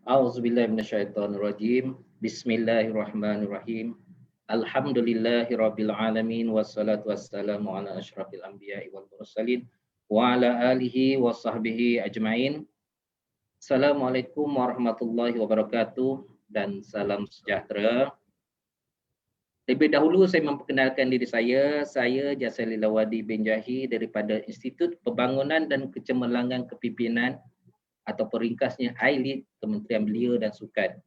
A'udzubillahi minasyaitonirrajim. Bismillahirrahmanirrahim. Alhamdulillahirabbil alamin wassalatu wassalamu ala asyrafil anbiya'i wal mursalin wa ala alihi wa sahbihi ajmain. Assalamualaikum warahmatullahi wabarakatuh dan salam sejahtera. Lebih dahulu saya memperkenalkan diri saya Jasalil Lawadi bin Jahi daripada Institut Pembangunan dan Kecemerlangan Kepimpinan atau peringkasnya ILID Kementerian Belia dan Sukan.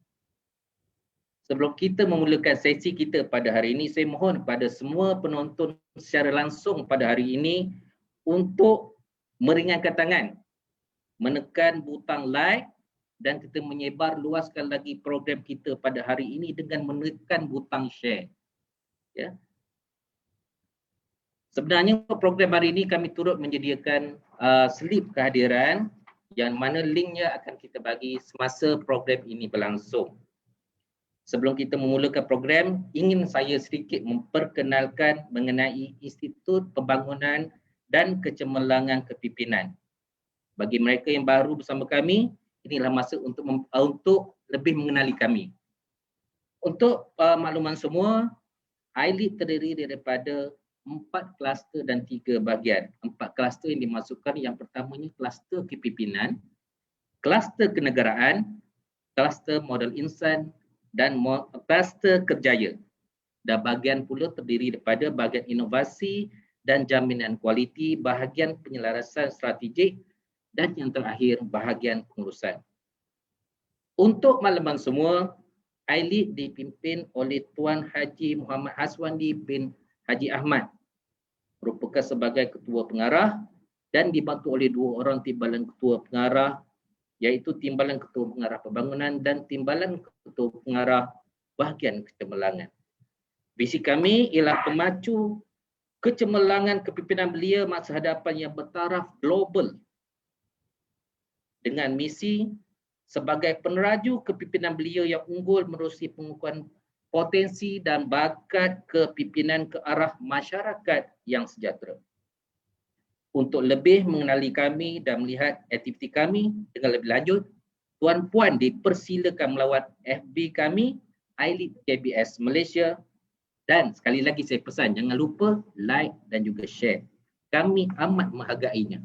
Sebelum kita memulakan sesi kita pada hari ini, saya mohon kepada semua penonton secara langsung pada hari ini untuk meringankan tangan, menekan butang like dan kita menyebar luaskan lagi program kita pada hari ini dengan menekan butang share. Ya. Sebenarnya program hari ini kami turut menyediakan slip kehadiran yang mana linknya akan kita bagi semasa program ini berlangsung. Sebelum kita memulakan program, ingin saya sedikit memperkenalkan mengenai Institut Pembangunan dan Kecemerlangan Kepimpinan. Bagi mereka yang baru bersama kami, inilah masa untuk lebih mengenali kami. Untuk makluman semua, ILID terdiri daripada 4 kluster dan 3 bahagian. 4 kluster yang dimasukkan, yang pertamanya kluster kepimpinan, kluster kenegaraan, kluster modal insan dan kluster kerjaya. Dan bahagian pula terdiri daripada bahagian inovasi dan jaminan kualiti, bahagian penyelarasan strategik dan yang terakhir bahagian pengurusan. Untuk makluman semua, ILID dipimpin oleh Tuan Haji Muhammad Haswandi bin Haji Ahmad, merupakan sebagai ketua pengarah dan dibantu oleh 2 orang timbalan ketua pengarah, iaitu timbalan ketua pengarah pembangunan dan timbalan ketua pengarah bahagian kecemerlangan. Visi kami ialah pemacu kecemerlangan kepimpinan belia masa hadapan yang bertaraf global dengan misi sebagai peneraju kepimpinan belia yang unggul menerusi pengukuhan potensi dan bakat kepimpinan ke arah masyarakat yang sejahtera. Untuk lebih mengenali kami dan melihat aktiviti kami dengan lebih lanjut, tuan-puan dipersilakan melawat FB kami, ILID KBS Malaysia, dan sekali lagi saya pesan jangan lupa like dan juga share. Kami amat menghargainya.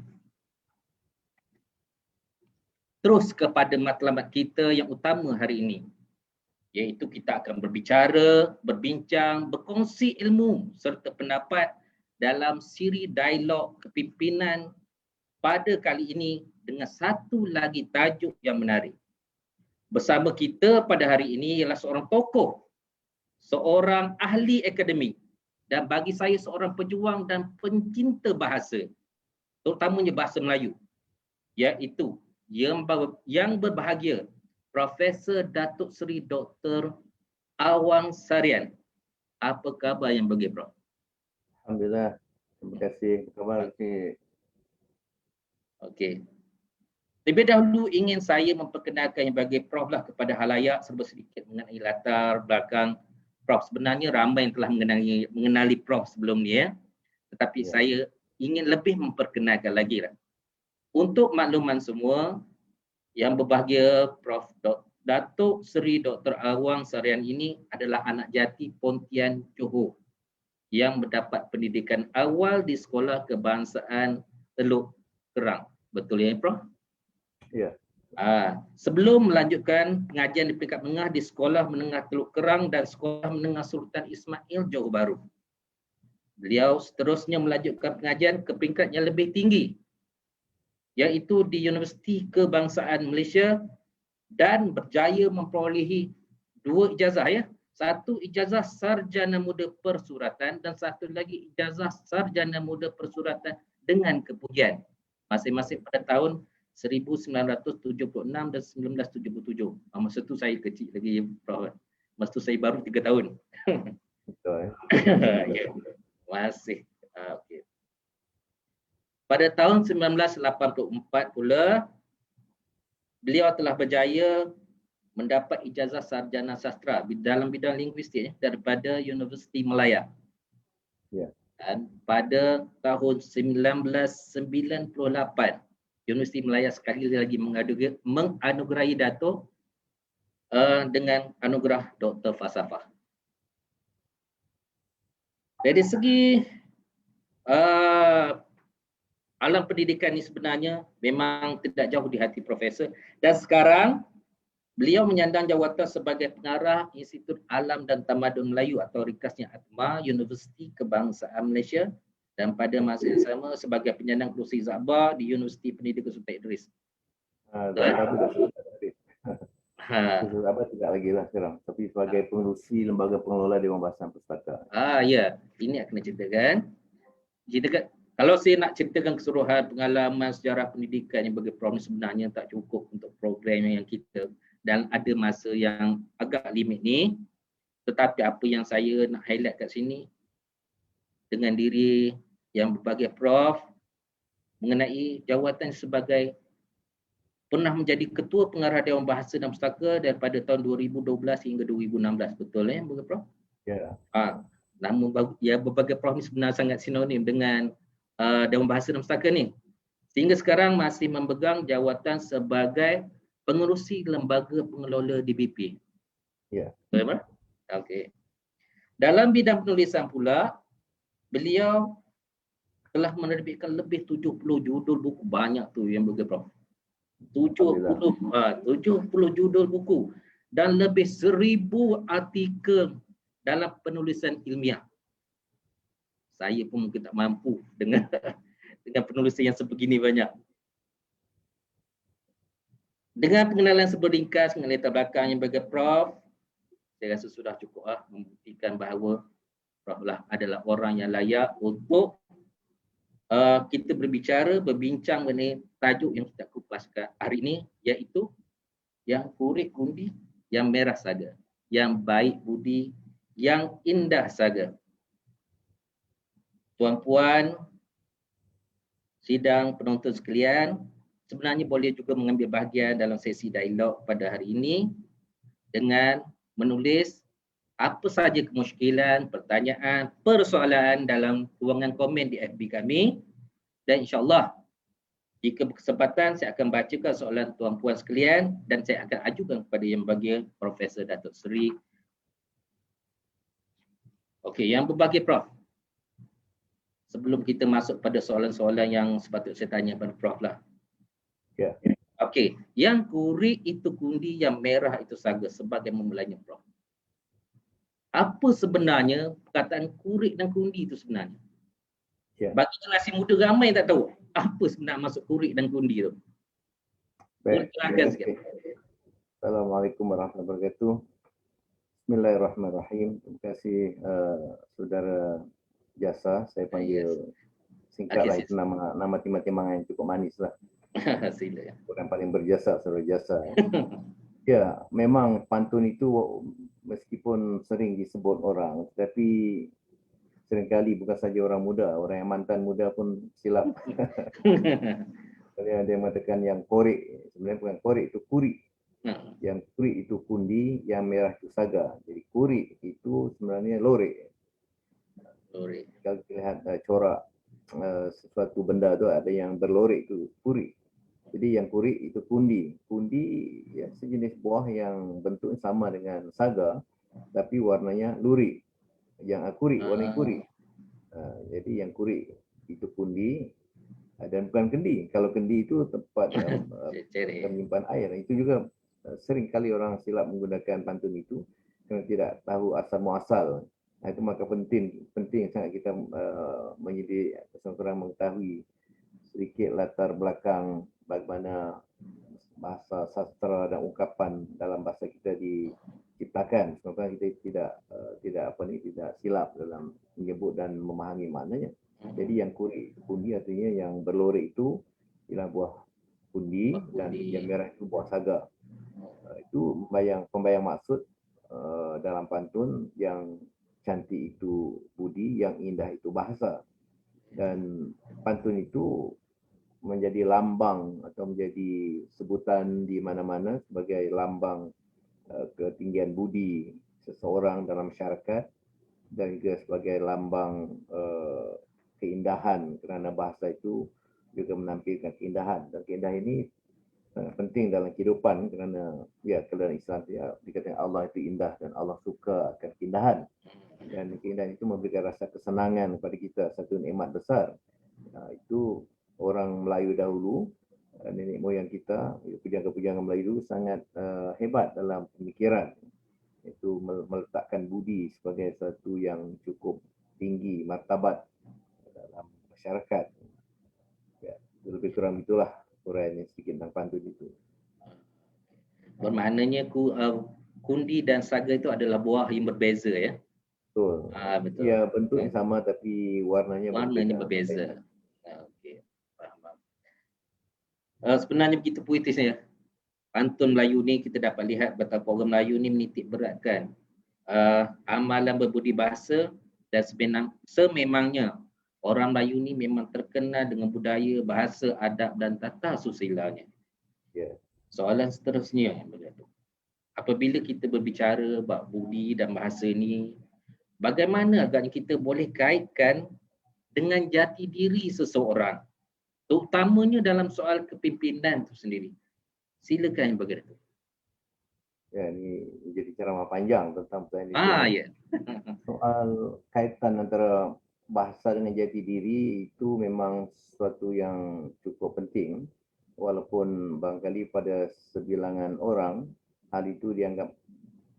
Terus kepada matlamat kita yang utama hari ini, iaitu kita akan berbicara, berbincang, berkongsi ilmu serta pendapat dalam siri dialog kepimpinan pada kali ini dengan satu lagi tajuk yang menarik. Bersama kita pada hari ini ialah seorang tokoh, seorang ahli akademik dan bagi saya seorang pejuang dan pencinta bahasa, terutamanya bahasa Melayu, iaitu yang berbahagia Profesor Datuk Seri Dr. Awang Sarian. Apa khabar yang bagus, Prof? Alhamdulillah. Terima kasih. Khabar ni. Okey. Lebih dahulu ingin saya memperkenalkan yang bagi Prof lah kepada halayak serba sedikit mengenai latar belakang Prof. Sebenarnya ramai yang telah mengenali Prof sebelum ni ya. Tetapi saya ingin lebih memperkenalkan lagi lah. Untuk makluman semua, yang berbahagia Prof. Datuk Seri Dr. Awang Sarian ini adalah anak jati Pontian Johor yang mendapat pendidikan awal di Sekolah Kebangsaan Teluk Kerang. Betul ya, Prof? Ya. Sebelum melanjutkan pengajian di peringkat menengah di Sekolah Menengah Teluk Kerang dan Sekolah Menengah Sultan Ismail Johor Bahru, beliau seterusnya melanjutkan pengajian ke peringkat yang lebih tinggi, iaitu di Universiti Kebangsaan Malaysia dan berjaya memperolehi 2 ijazah ya. Satu ijazah Sarjana Muda Persuratan dan satu lagi ijazah Sarjana Muda Persuratan dengan kepujian. Masing-masing pada tahun 1976 dan 1977. Masa tu saya kecil lagi, Prof. Masa tu saya baru 3 tahun. Betul. Ya. Masih. Okay. Pada tahun 1984 pula, beliau telah berjaya mendapat ijazah sarjana sastra dalam bidang linguistik daripada Universiti Malaya. Ya. Dan pada tahun 1998, Universiti Malaya sekali lagi menganugerahi Dato' dengan anugerah Dr. Falsafah. Dari segi alam pendidikan ini sebenarnya memang tidak jauh di hati Profesor, dan sekarang beliau menyandang jawatan sebagai pengarah Institut Alam dan Tamadun Melayu atau ringkasnya ATMA, Universiti Kebangsaan Malaysia, dan pada masa yang sama sebagai penyandang kerusi Zaba di Universiti Pendidikan Sultan Idris. Apa tidak lagi lah sekarang, tapi sebagai pengurusi lembaga pengelola Dewan Bahasa dan Pustaka. Ya, ini akan diceritakan. Kalau saya nak ceritakan keseluruhan pengalaman sejarah pendidikan yang bagi Prof sebenarnya tak cukup untuk program yang kita, dan ada masa yang agak limit ni. Tetapi apa yang saya nak highlight kat sini dengan diri yang berbagai Prof mengenai jawatan sebagai pernah menjadi Ketua Pengarah Dewan Bahasa dan Pustaka daripada tahun 2012 hingga 2016. Betul ya, Prof? Ya. Nama ya, berbagai Prof ni sebenarnya sangat sinonim dengan Dewan Bahasa dan Pustaka ni. Sehingga sekarang masih memegang jawatan sebagai pengerusi lembaga pengelola DBP. Ya. Betul, Prof? Okey. Dalam bidang penulisan pula, beliau telah menerbitkan lebih 70 judul buku. Banyak tu yang bagi Prof. 70 judul buku dan lebih 1000 artikel dalam penulisan ilmiah. Saya pun mungkin tak mampu dengan penulisan yang sebegini banyak. Dengan pengenalan seberingkas mengenai latar belakang yang bagi Prof, saya rasa sudah cukup membuktikan bahawa Prof lah adalah orang yang layak untuk kita berbincang mengenai tajuk yang kita kupaskan hari ini, iaitu yang kurik kundi, yang merah saga, yang baik budi, yang indah saga. Tuan-puan, sidang penonton sekalian, sebenarnya boleh juga mengambil bahagian dalam sesi dialog pada hari ini dengan menulis apa sahaja kemusykilan, pertanyaan, persoalan dalam ruangan komen di FB kami, dan insyaAllah jika berkesempatan saya akan bacakan soalan tuan-puan sekalian dan saya akan ajukan kepada yang berbahagia Profesor Datuk Seri. Okey, yang berbahagia Prof, sebelum kita masuk pada soalan-soalan yang sepatutnya saya tanya pada Prof lah. Ya. Okey, yang kurik itu kundi, yang merah itu saga, sebagai memulainya Prof. Apa sebenarnya perkataan kurik dan kundi itu sebenarnya? Ya. Bagi generasi muda ramai tak tahu apa sebenarnya maksud kurik dan kundi itu. Baik. Terangkan sikit. Assalamualaikum warahmatullahi wabarakatuh. Bismillahirrahmanirrahim. Terima kasih saudara Jasa. Saya panggil singkatlah, itu nama timah-timah yang cukup manis lah. Sila. Orang paling berjasa, saudara Jasa. Ya, memang pantun itu meskipun sering disebut orang, tetapi seringkali bukan saja orang muda, orang yang mantan muda pun silap. Ada yang mengatakan yang korik, sebenarnya bukan korik, itu kuri. Yang kuri itu kundi, yang merah itu saga. Jadi kuri itu sebenarnya lorek. Kalau kita lihat corak sesuatu benda tu ada yang berlorek itu kuri. Jadi yang kuri itu kundi. Kundi ya, sejenis buah yang bentuknya sama dengan saga, tapi warnanya luri. Yang kuri, warna kuri. Jadi yang kuri itu kundi dan bukan kendi. Kalau kendi itu tempat menyimpan air. Itu juga sering kali orang silap menggunakan pantun itu kerana tidak tahu asal muasal. Itu maka penting sangat kita menjadi seorang mengetahui sedikit latar belakang bagaimana bahasa sastra dan ungkapan dalam bahasa kita diciptakan, supaya kita tidak silap dalam menyebut dan memahami maknanya. Jadi yang kundi artinya yang berlorek itu ialah buah kundi, dan yang merah itu buah saga. Itu pembayang maksud dalam pantun. Yang cantik itu budi, yang indah itu bahasa. Dan pantun itu menjadi lambang atau menjadi sebutan di mana-mana sebagai lambang ketinggian budi seseorang dalam masyarakat, dan juga sebagai lambang keindahan, kerana bahasa itu juga menampilkan keindahan. Dan keindahan ini sangat penting dalam kehidupan, kerana ya dalam Islam ya dikatakan Allah itu indah dan Allah suka akan keindahan, dan keindahan itu memberikan rasa kesenangan kepada kita, satu nikmat besar. Itu orang Melayu dahulu, nenek moyang kita, pujangga-pujangga Melayu dulu sangat hebat dalam pemikiran, itu meletakkan budi sebagai satu yang cukup tinggi martabat dalam masyarakat. Ya, lebih kurang itulah uraian sedikit tentang pantun itu. Bermaknanya kundi dan saga itu adalah buah yang berbeza, ya? Betul. Betul. Ya, bentuknya sama tapi warnanya berbeza. Okey. Faham. Sebenarnya begitu puitisnya. Pantun Melayu ni kita dapat lihat betapa orang Melayu ni menitik beratkan amalan berbudi bahasa, dan sememangnya orang Melayu ni memang terkenal dengan budaya, bahasa, adab dan tata susilanya. Ya. Soalan seterusnya yang berlaku. Apabila kita berbicara bab budi dan bahasa ni, bagaimana agaknya kita boleh kaitkan dengan jati diri seseorang, terutamanya dalam soal kepimpinan itu sendiri? Silakan yang berkata. Ya, ini menjadi ceramah panjang tentang pertanyaan itu. Ya. Soal kaitan antara bahasa dengan jati diri itu memang sesuatu yang cukup penting, walaupun barangkali pada sebilangan orang hal itu dianggap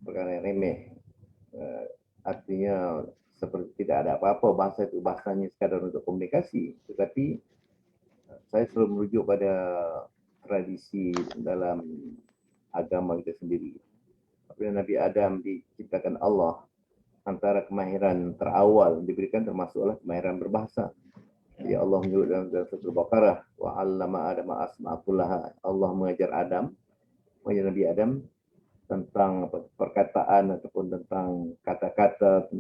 perkara yang remeh. Artinya seperti tidak ada apa-apa, bahasa itu bahasanya sekadar untuk komunikasi. Tetapi saya selalu merujuk pada tradisi dalam agama kita sendiri. Apabila Nabi Adam diciptakan Allah, antara kemahiran terawal diberikan termasuklah kemahiran berbahasa. Jadi Allah menyebut dalam surah Al-Baqarah, wa 'allama Adama asma'a kullaha. Allah mengajar Nabi Adam tentang perkataan ataupun tentang kata-kata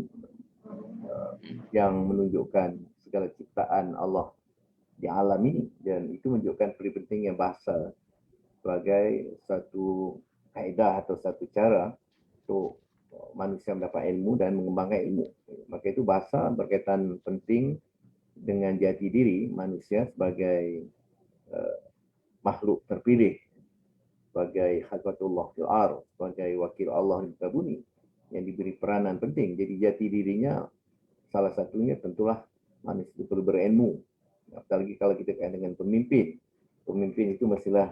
yang menunjukkan segala ciptaan Allah di alam ini, dan itu menunjukkan pentingnya bahasa sebagai satu kaedah atau satu cara untuk manusia mendapat ilmu dan mengembangkan ilmu. Maka itu bahasa berkaitan penting dengan jati diri manusia sebagai makhluk terpilih, sebagai khalfatullah fil ardh, sebagai wakil Allah di muka bumi yang diberi peranan penting. Jadi jati dirinya salah satunya tentulah manusia perlu berilmu. Apalagi kalau kita kaitan dengan pemimpin. Pemimpin itu mestilah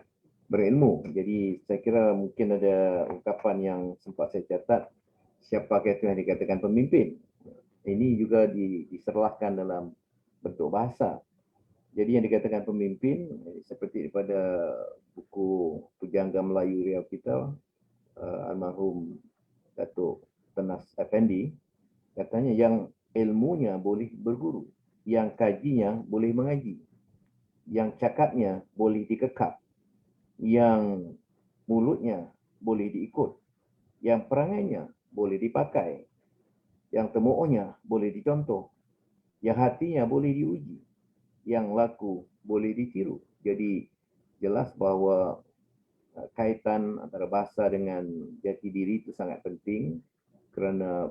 berilmu. Jadi saya kira mungkin ada ungkapan yang sempat saya catat, siapakah itu yang dikatakan pemimpin? Ini juga diserlahkan dalam bentuk bahasa. Jadi yang dikatakan pemimpin, seperti daripada buku Pujangga Melayu Riau kita, almarhum Datuk Tenas Effendi, katanya yang ilmunya boleh berguru, yang kajinya boleh mengaji, yang cakapnya boleh dikekap, yang mulutnya boleh diikut, yang perangainya boleh dipakai, yang temuonya boleh dicontoh, yang hatinya boleh diuji, yang laku boleh ditiru. Jadi jelas bahawa kaitan antara bahasa dengan jati diri itu sangat penting, kerana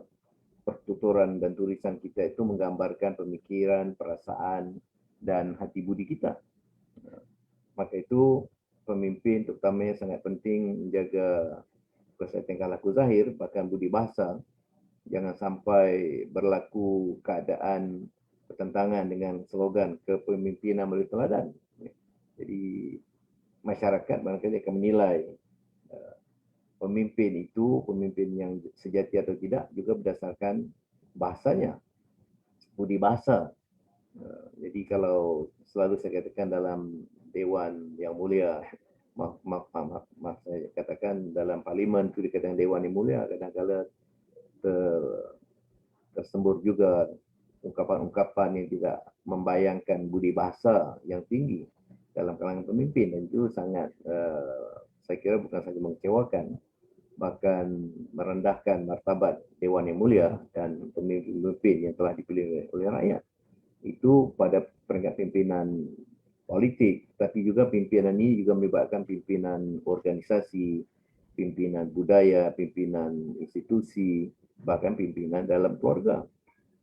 pertuturan dan tulisan kita itu menggambarkan pemikiran, perasaan dan hati budi kita. Maka itu pemimpin terutamanya sangat penting menjaga tingkah laku zahir, bahkan budi bahasa. Jangan sampai berlaku keadaan bertentangan dengan slogan kepemimpinan melalui teladan. Jadi masyarakat barangkali akan menilai pemimpin itu pemimpin yang sejati atau tidak juga berdasarkan bahasanya, budi bahasa. Jadi kalau selalu saya katakan dalam Dewan Yang Mulia, maaf saya katakan dalam parlimen itu dikatakan Dewan Yang Mulia, kadang-kadang tersembur juga ungkapan-ungkapan yang tidak membayangkan budi bahasa yang tinggi dalam kalangan pemimpin, dan itu sangat saya kira bukan saja mengecewakan, bahkan merendahkan martabat Dewan Yang Mulia dan pemimpin yang telah dipilih oleh rakyat. Itu pada peringkat pimpinan politik, tapi juga pimpinan ini juga melibatkan pimpinan organisasi, pimpinan budaya, pimpinan institusi, bahkan pimpinan dalam keluarga.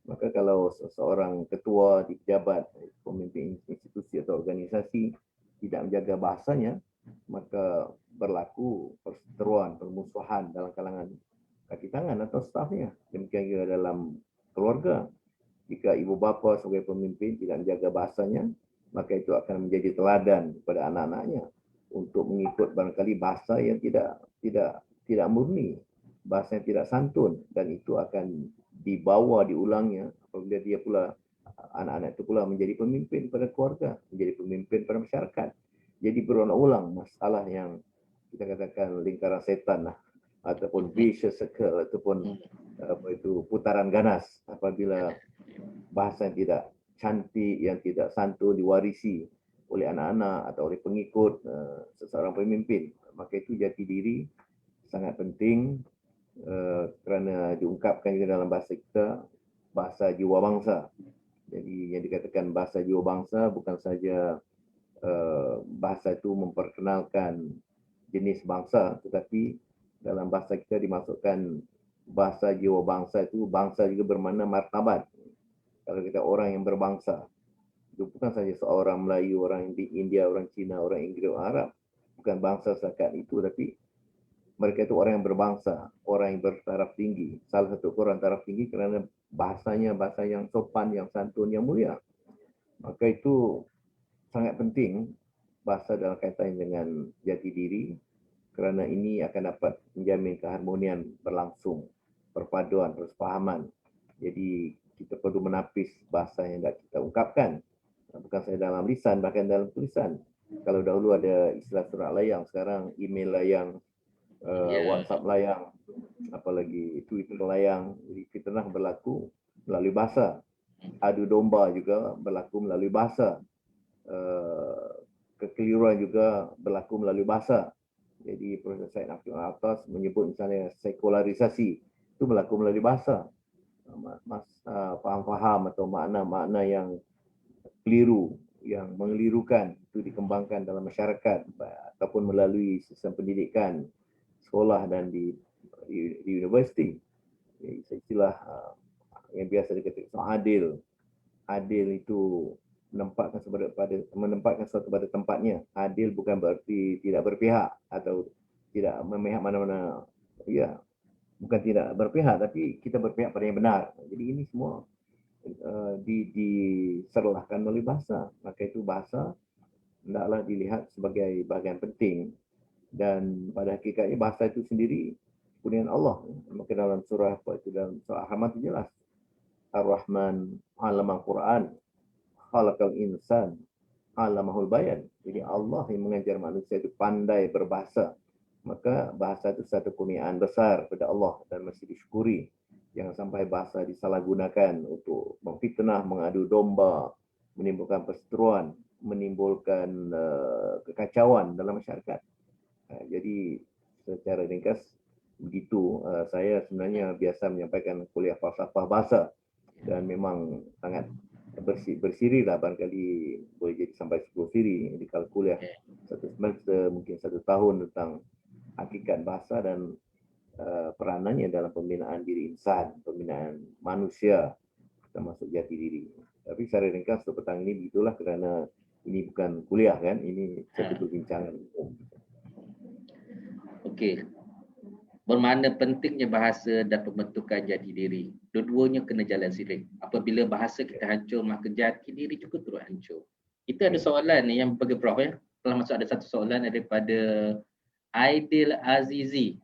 Maka kalau seseorang ketua di pejabat, pemimpin institusi atau organisasi tidak menjaga bahasanya, maka berlaku perseteruan, permusuhan dalam kalangan kaki tangan atau stafnya. Demikian juga dalam keluarga. Jika ibu bapa sebagai pemimpin tidak menjaga bahasanya, maka itu akan menjadi teladan kepada anak-anaknya untuk mengikut barangkali bahasa yang tidak murni, bahasa yang tidak santun, dan itu akan dibawa diulangnya apabila dia pula anak-anak itu pula menjadi pemimpin pada keluarga, menjadi pemimpin pada masyarakat. Jadi berulang-ulang masalah yang kita katakan lingkaran setan lah, ataupun vicious circle, ataupun putaran ganas apabila bahasa yang tidak cantik, yang tidak santun diwarisi oleh anak-anak atau oleh pengikut seseorang pemimpin. Maka itu jati diri sangat penting kerana diungkapkan juga dalam bahasa kita, bahasa jiwa bangsa. Jadi yang dikatakan bahasa jiwa bangsa bukan saja bahasa itu memperkenalkan jenis bangsa, tetapi dalam bahasa kita dimasukkan bahasa jiwa bangsa itu, bangsa juga bermakna martabat. Kalau kita orang yang berbangsa, itu bukan saja seorang Melayu, orang India, orang Cina, orang Inggeris, orang Arab. Bukan bangsa setakat itu, tapi mereka itu orang yang berbangsa, orang yang bertaraf tinggi. Salah satu orang taraf tinggi kerana bahasanya bahasa yang sopan, yang santun, yang mulia. Maka itu sangat penting bahasa dalam kaitan dengan jati diri, kerana ini akan dapat menjamin keharmonian berlangsung, perpaduan, persefahaman. Jadi kita perlu menapis bahasa yang tidak kita ungkapkan. Bukan saja dalam lisan, bahkan dalam tulisan. Kalau dahulu ada istilah surat layang, sekarang email layang, WhatsApp layang, apalagi Twitter layang. Jadi fitnah berlaku melalui bahasa. Adu domba juga berlaku melalui bahasa. Kekeliruan juga berlaku melalui bahasa. Jadi Profesor Syed Naqvi atas menyebut misalnya sekularisasi, itu berlaku melalui bahasa. Faham-faham atau makna-makna yang keliru, yang mengelirukan, itu dikembangkan dalam masyarakat ataupun melalui sistem pendidikan, sekolah dan di universiti. Istilah yang biasa dikatakan adil. Adil itu menempatkan sesuatu pada tempatnya. Adil bukan berarti tidak berpihak atau tidak memihak mana-mana. Ya, bukan tidak berpihak, tapi kita berpihak pada yang benar. Jadi ini semua diserlahkan melalui bahasa. Maka itu bahasa hendaklah dilihat sebagai bahagian penting, dan pada hakikatnya bahasa itu sendiri kurniaan Allah. Maka dalam surah dalam surah Ar-Rahman itu jelas, Ar-Rahman 'allama al-Quran, khalaqal insan, 'allamahul bayan. Jadi Allah yang mengajar manusia itu pandai berbahasa. Maka bahasa itu satu kurniaan besar pada Allah dan mesti disyukuri. Jangan sampai bahasa disalahgunakan untuk memfitnah, mengadu domba, menimbulkan perseteruan, menimbulkan kekacauan dalam masyarakat. Jadi secara ringkas begitu. Saya sebenarnya biasa menyampaikan kuliah falsafah bahasa dan memang sangat bersiri lah, barangkali boleh jadi sampai 10 siri. Jadi kalau kuliah satu semester, mungkin 1 tahun tentang hakikat bahasa dan peranannya dalam pembinaan diri insan, pembinaan manusia, termasuk jati diri. Tapi secara ringkas untuk petang ini begitulah, kerana ini bukan kuliah kan, ini satu perbincangan. Okey. Bermakna pentingnya bahasa dan pembentukan jati diri. Dua-duanya kena jalan seiring. Apabila bahasa kita hancur, maka jati diri juga turut hancur. Kita ada soalan ni yang bagi Prof ya. Telah masuk ada satu soalan daripada Aidil Azizi.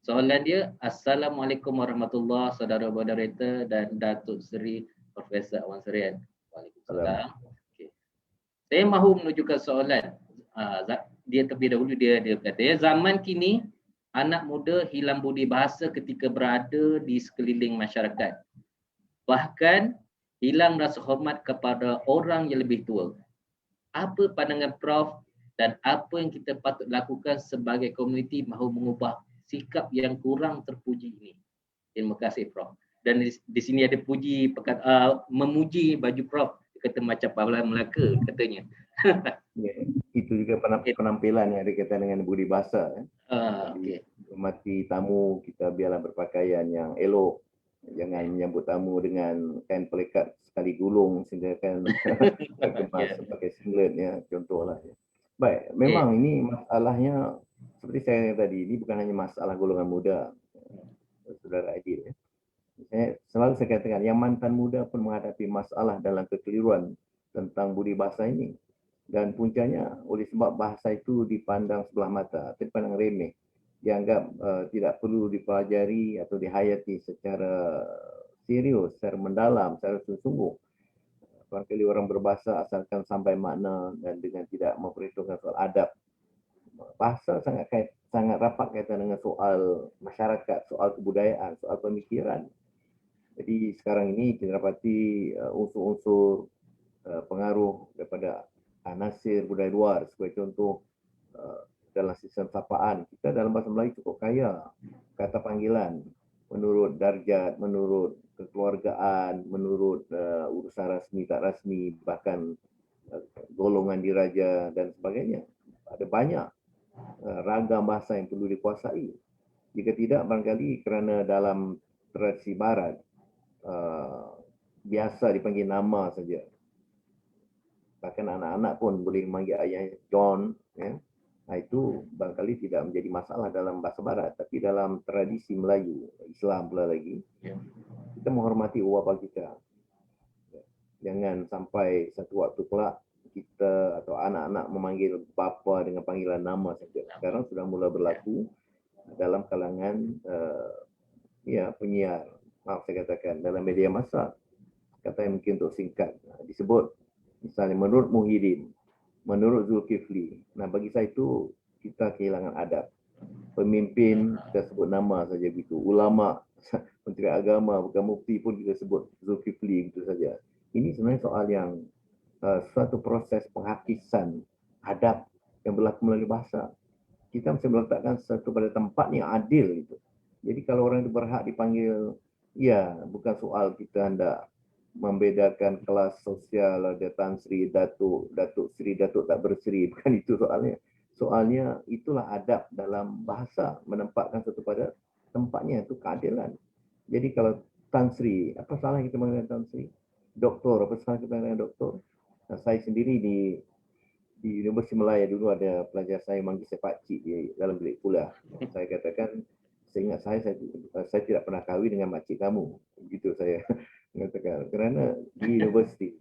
Soalan dia, Assalamualaikum warahmatullahi saudara moderator dan Datuk Seri Profesor Wan Serian. Waalaikumsalam. Okay. Saya mahu menunjukkan soalan. Dia terlebih dahulu dia kata, zaman kini anak muda hilang budi bahasa ketika berada di sekeliling masyarakat. Bahkan hilang rasa hormat kepada orang yang lebih tua. Apa pandangan Prof dan apa yang kita patut lakukan sebagai komuniti mahu mengubah sikap yang kurang terpuji ini? Terima kasih Prof. Dan di sini ada puji, memuji baju Prof. Dia kata macam pahlawan Melaka katanya. Ya, itu juga penampilan yang berkaitan dengan budi bahasa. Okay. Hormati tamu, kita biarlah berpakaian yang elok. Jangan menyambut tamu dengan kain pelikat sekali gulung sehingga kan kemas sebagai singlet ya, contohlah. Ya. Baik, memang ini masalahnya seperti saya yang tadi, ini bukan hanya masalah golongan muda, saudara Adil. Selalu saya katakan, yang mantan muda pun menghadapi masalah dalam kekeliruan tentang budi bahasa ini. Dan puncanya oleh sebab bahasa itu dipandang sebelah mata, dipandang remeh, dianggap tidak perlu dipelajari atau dihayati secara serius, secara mendalam, secara sungguh-sungguh. Barangkali orang berbahasa asalkan sampai makna dan dengan tidak memperhitungkan soal adab. Bahasa sangat rapat kaitan dengan soal masyarakat, soal kebudayaan, soal pemikiran. Jadi sekarang ini kita dapati unsur-unsur pengaruh daripada nasir budaya luar. Sebagai contoh, dalam sistem sapaan, kita dalam bahasa Melayu cukup kaya kata panggilan menurut darjat, menurut kekeluargaan, menurut urusan rasmi tak rasmi, bahkan golongan diraja dan sebagainya. Ada banyak ragam bahasa yang perlu dikuasai. Jika tidak, barangkali kerana dalam tradisi barat biasa dipanggil nama saja. Bahkan anak-anak pun boleh memanggil ayah John, ya. Nah, itu barangkali tidak menjadi masalah dalam bahasa barat, tapi dalam tradisi Melayu, Islam pula lagi, kita menghormati ibu bapa kita. Jangan sampai satu waktu kelak kita atau anak-anak memanggil bapa dengan panggilan nama saja. Sekarang sudah mula berlaku dalam kalangan penyiar. Maaf saya katakan, dalam media massa, kata yang mungkin untuk singkat, disebut misalnya menurut Muhyiddin, menurut Zulkifli. Nah, bagi saya itu kita kehilangan adab. Pemimpin kita sebut nama saja begitu. Ulama, Menteri Agama, bukan mufti pun kita sebut Zulkifli begitu saja. Ini sebenarnya soal yang suatu proses penghakisan adab yang berlaku melalui bahasa. Kita mesti meletakkan sesuatu pada tempat yang adil itu. Jadi kalau orang itu berhak dipanggil, ya bukan soal kita hendak membedakan kelas sosial, ada Tan Sri, Datuk, Datuk Sri, Datuk tak berseri. Bukan itu soalnya. Soalnya itulah adab dalam bahasa, menempatkan sesuatu pada tempatnya, itu keadilan. Jadi kalau Tan Sri, apa salah kita mengenai Tan Sri? Doktor, apa salah kita mengenai doktor? Nah, saya sendiri di Universiti Malaya dulu ada pelajar saya manggil saya pakcik di dalam bilik kuliah. Saya katakan, seingat saya tidak pernah kahwin dengan makcik kamu. Begitu saya mengatakan, kerana di universiti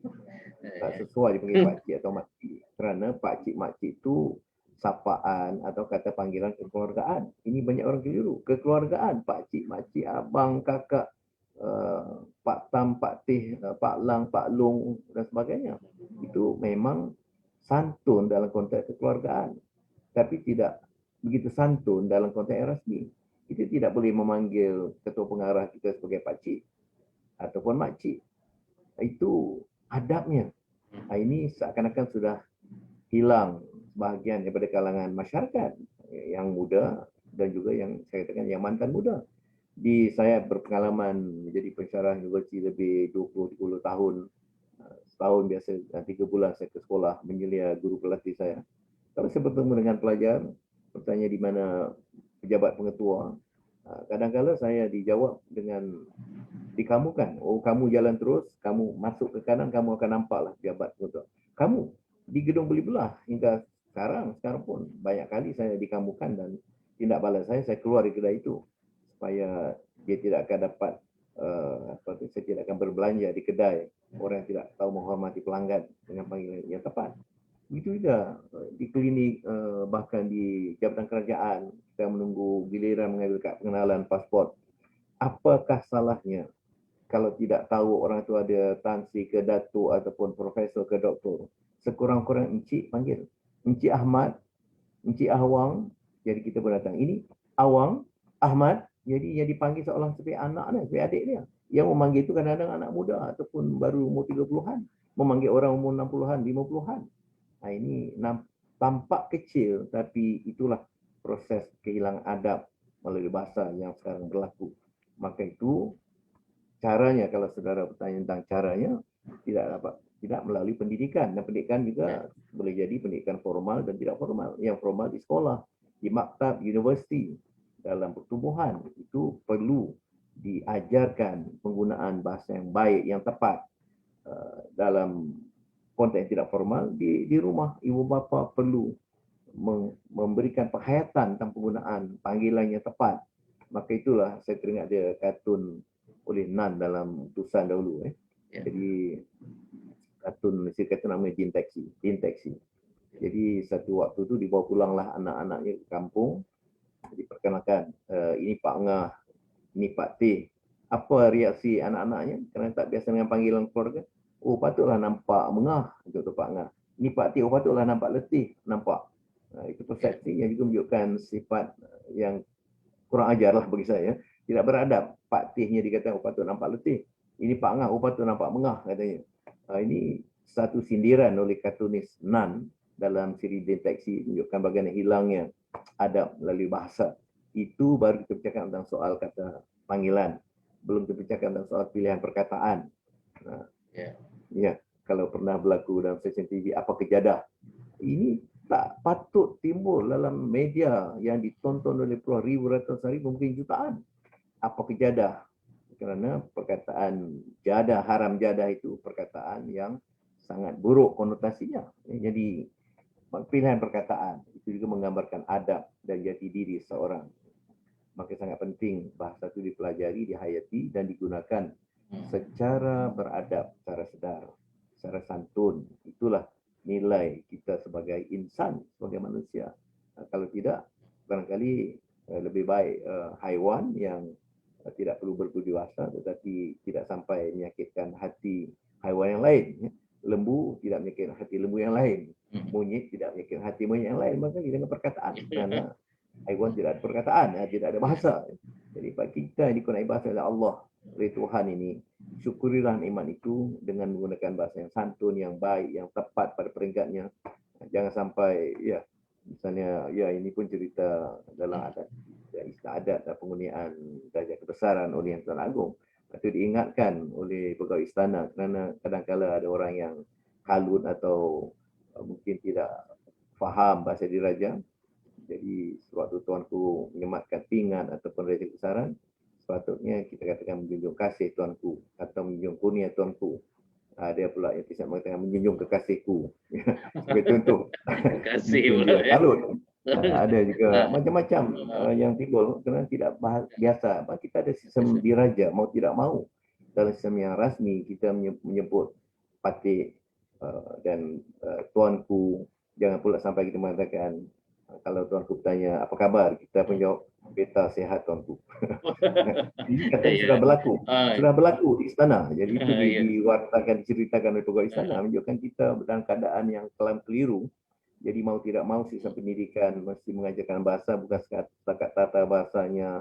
tak sesuai dipanggil pakcik atau makcik, kerana pakcik-makcik itu sapaan atau kata panggilan kekeluargaan. Ini banyak orang keliru. Kekeluargaan, pakcik, makcik, abang, kakak, Pak Tam, Pak Teh, Pak Lang, Pak Long dan sebagainya. Itu memang santun dalam konteks kekeluargaan, tapi tidak begitu santun dalam konteks rasmi. Kita tidak boleh memanggil ketua pengarah kita sebagai pakcik ataupun makcik. Itu adabnya. Nah, ini seakan-akan sudah hilang bahagian daripada kalangan masyarakat yang muda dan juga yang saya katakan yang mantan muda. Saya berpengalaman menjadi pensyarah universiti lebih 20-30 tahun. Setahun biasa 3 bulan saya ke sekolah menyelia guru pelatih saya. Kalau saya bertemu dengan pelajar, bertanya di mana pejabat pengetua, kadang-kadang saya dijawab dengan dikamukan. Oh, kamu jalan terus, kamu masuk ke kanan, kamu akan nampaklah pejabat pengetua. Kamu di gedung beli belah hingga sekarang pun banyak kali saya dikamukan dan tindak balas saya keluar dari kedai itu supaya dia tidak akan dapat saya tidak akan berbelanja di kedai orang yang tidak tahu menghormati pelanggan dengan panggilan yang tepat. Begitu juga di klinik, bahkan di jabatan kerajaan, kita menunggu giliran mengambil kad pengenalan pasport. Apakah salahnya kalau tidak tahu orang itu ada Tan Sri ke Datuk ataupun profesor ke doktor? Sekurang-kurang encik panggil. Encik Ahmad, Encik Ahwang, jadi kita pun datang. Ini Awang, Ahmad, jadi yang dipanggil seolah seperti anak dia, seperti adik dia. Yang memanggil itu kadang-kadang anak muda ataupun baru umur 30-an. Memanggil orang umur 60-an, 50-an. Nah, ini tampak kecil, tapi itulah proses kehilangan adab melalui bahasa yang sekarang berlaku. Maka itu caranya, kalau saudara bertanya tentang caranya, tidak melalui pendidikan. Dan pendidikan juga boleh jadi pendidikan formal dan tidak formal. Yang formal di sekolah, di maktab, universiti, dalam pertumbuhan itu perlu diajarkan penggunaan bahasa yang baik, yang tepat. Dalam konteks tidak formal, di rumah ibu bapa perlu memberikan penghayatan tentang penggunaan panggilan yang tepat. Maka itulah saya teringat ada kartun oleh Nan dalam utusan dahulu. Jadi kartun namanya Jin Taxi. Jadi satu waktu tu dibawa pulanglah anak-anaknya ke kampung. Diperkenalkan, ini Pak Ngah, ini Pak T. Apa reaksi anak-anaknya kerana tak biasa dengan panggilan keluarga? Oh, patutlah nampak mengah untuk Pak Ngah. Ini Pak T, oh patutlah nampak letih, nampak. Itu persepsi yang juga menunjukkan sifat yang kurang ajar lah bagi saya. Tidak beradab. Pak T-nya dikatakan, oh patut nampak letih. Ini Pak Ngah, oh patut nampak mengah katanya. Ini satu sindiran oleh kartunis Nan dalam siri deteksi menunjukkan bagaimana hilangnya adab melalui bahasa. Itu baru kita bercakap tentang soal kata panggilan. Belum kita bercakap tentang soal pilihan perkataan. Ya, kalau pernah berlaku dalam stesen TV, apa kejadah? Ini tak patut timbul dalam media yang ditonton oleh puluhan ribu, ratusan ribu, mungkin jutaan. Apa kejadah? Kerana perkataan jadah, haram jadah itu perkataan yang sangat buruk konotasinya. Jadi pilihan perkataan itu juga menggambarkan adab dan jati diri seorang. Maka sangat penting bahasa itu dipelajari, dihayati dan digunakan secara beradab, secara sedar, secara santun. Itulah nilai kita sebagai insan, sebagai manusia. Kalau tidak, barangkali lebih baik haiwan yang tidak perlu berbudidaya tetapi tidak sampai menyakitkan hati haiwan yang lain. Lembu tidak menyakitkan hati lembu yang lain. Monyet tidak menyakitkan hati monyet yang lain. Maka dengan perkataan. Kerana haiwan tidak ada perkataan, tidak ada bahasa. Jadi bagi kita yang dikenai bahasa oleh Allah, oleh Tuhan ini, syukurilah nikmat itu dengan menggunakan bahasa yang santun, yang baik, yang tepat pada peringkatnya. Jangan sampai, ya, misalnya, ya ini pun cerita dalam adat. Istilah adat dan penggunaan darjah kebesaran oleh Yang Tuan Agong. Itu diingatkan oleh pegawai istana kerana kadang-kadang ada orang yang kalut atau mungkin tidak faham bahasa diraja. Jadi sewaktu tuanku menyematkan pingat ataupun darjah kebesaran, sepatutnya kita katakan menjunjung kasih tuanku atau menjunjung kurnia tuanku. Ada pula yang tidak mengatakan menjunjung kekasihku. Sebagai contoh. Kasih pula ya. Kalut. Ada juga macam-macam yang timbul kerana tidak biasa. Kita ada sistem diraja, mau tidak mau. Dalam sistem yang rasmi, kita menyebut patih dan tuanku. Jangan pula sampai kita mengatakan, kalau tuanku bertanya, apa kabar? Kita pun jawab, beta sihat tuanku. Ini katanya sudah berlaku. Sudah berlaku di istana. Jadi itu diwartakan, diceritakan oleh pegawai istana. Menunjukkan kita dalam keadaan yang kelam keliru. Jadi mau tidak mau sistem pendidikan mesti mengajarkan bahasa bukan setakat tata bahasanya,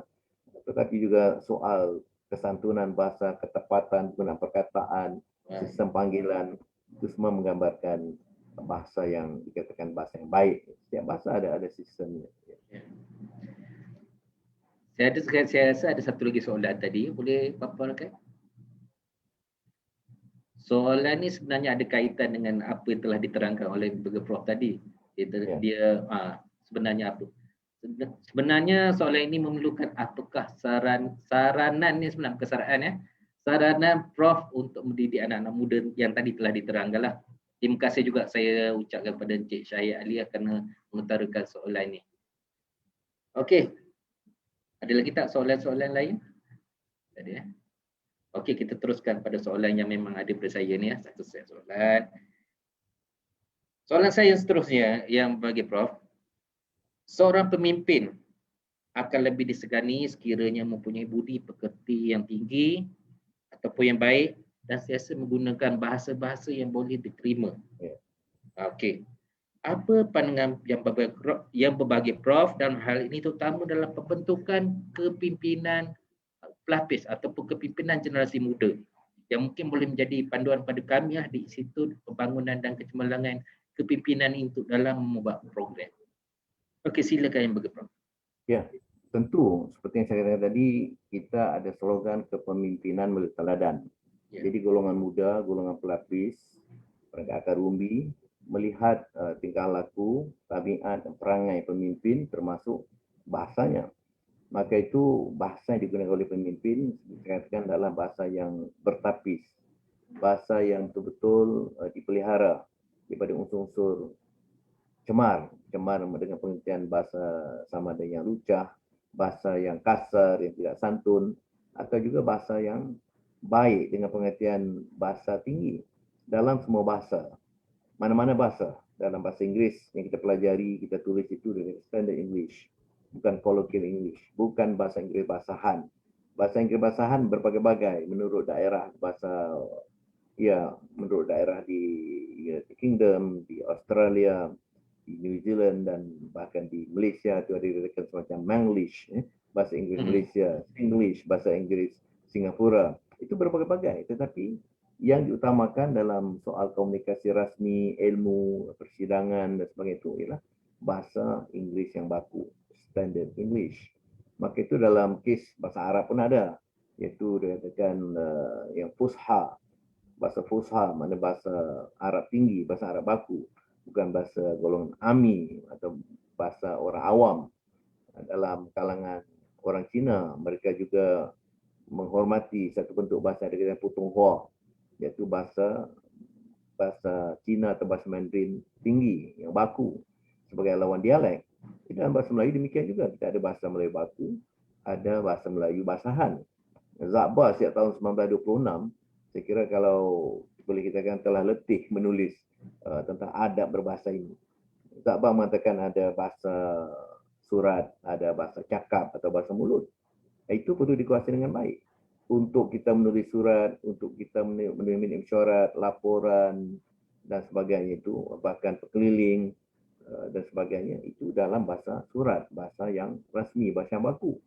tetapi juga soal kesantunan bahasa, ketepatan penggunaan perkataan, sistem panggilan, itu semua menggambarkan bahasa yang dikatakan bahasa yang baik. Setiap bahasa ada sistemnya. Saya rasa ada satu lagi soalan tadi, boleh paparkan? Soalan ni sebenarnya ada kaitan dengan apa yang telah diterangkan oleh Prof tadi. Dia sebenarnya apa? Sebenarnya soalan ini memerlukan apakah saranan ni sebenarnya kesaranan ya. Saranan Prof untuk mendidik anak-anak muda yang tadi telah diterangkan lah. Terima kasih juga saya ucapkan kepada Encik Syahid Aliyah kerana mengutarakan soalan ini. Okey. Ada lagi tak soalan-soalan lain? Tak ada ya. Okey, kita teruskan pada soalan yang memang ada pada saya ni ya. Satu set soalan. Soalan saya seterusnya yang bagi Prof. Seorang pemimpin akan lebih disegani sekiranya mempunyai budi pekerti yang tinggi ataupun yang baik dan sentiasa menggunakan bahasa-bahasa yang boleh diterima. Okey. Apa pandangan yang berbagi Prof dalam hal ini terutama dalam pembentukan kepimpinan pelapis ataupun kepimpinan generasi muda yang mungkin boleh menjadi panduan pada kami di Institut Pembangunan dan Kecemerlangan Kepimpinan untuk dalam membuat program. Okey, silakan yang bagi Prof. Ya, tentu seperti yang saya katakan tadi, kita ada slogan kepemimpinan melalui teladan. Jadi golongan muda, golongan pelapis, mereka akar umbi, melihat tingkah laku, tabiat, perangai pemimpin termasuk bahasanya. Maka itu bahasa yang digunakan oleh pemimpin dikatakan adalah bahasa yang bertapis, bahasa yang betul-betul dipelihara daripada unsur-unsur cemar dengan pengertian bahasa sama ada yang lucah, bahasa yang kasar, yang tidak santun, atau juga bahasa yang baik dengan pengertian bahasa tinggi. Dalam semua bahasa, mana-mana bahasa, dalam bahasa Inggeris yang kita pelajari, kita tulis itu dengan standard English, bukan colloquial English, bukan bahasa Inggeris basahan. Bahasa Inggeris basahan berbagai-bagai menurut daerah, menurut daerah di United Kingdom, di Australia, di New Zealand, dan bahkan di Malaysia itu ada semacam Manglish, bahasa Inggris Malaysia, Singlish, bahasa Inggris Singapura. Itu berbagai-bagai, tetapi yang diutamakan dalam soal komunikasi rasmi, ilmu, persidangan dan sebagainya itu ialah bahasa Inggris yang baku, standard English. Maka itu dalam kes bahasa Arab pun ada, iaitu dikatakan yang fusha, bahasa fusha, mana bahasa Arab tinggi, bahasa Arab baku, bukan bahasa golongan ami atau bahasa orang awam. Dalam kalangan orang Cina, mereka juga menghormati satu bentuk bahasa yang putung hua, iaitu bahasa Cina atau bahasa Mandarin tinggi yang baku sebagai lawan dialek. Dalam bahasa Melayu demikian juga, kita ada bahasa Melayu baku, ada bahasa Melayu basahan. Zakba sejak tahun 1926, saya kira kalau boleh kita katakan telah letih menulis tentang adab berbahasa ini. Zakba mengatakan ada bahasa surat, ada bahasa cakap atau bahasa mulut. Itu perlu dikuasai dengan baik. Untuk kita menulis surat, untuk kita menerima mesyuarat, laporan dan sebagainya itu, bahkan perkeliling dan sebagainya, itu dalam bahasa surat, bahasa yang rasmi, bahasa yang baku.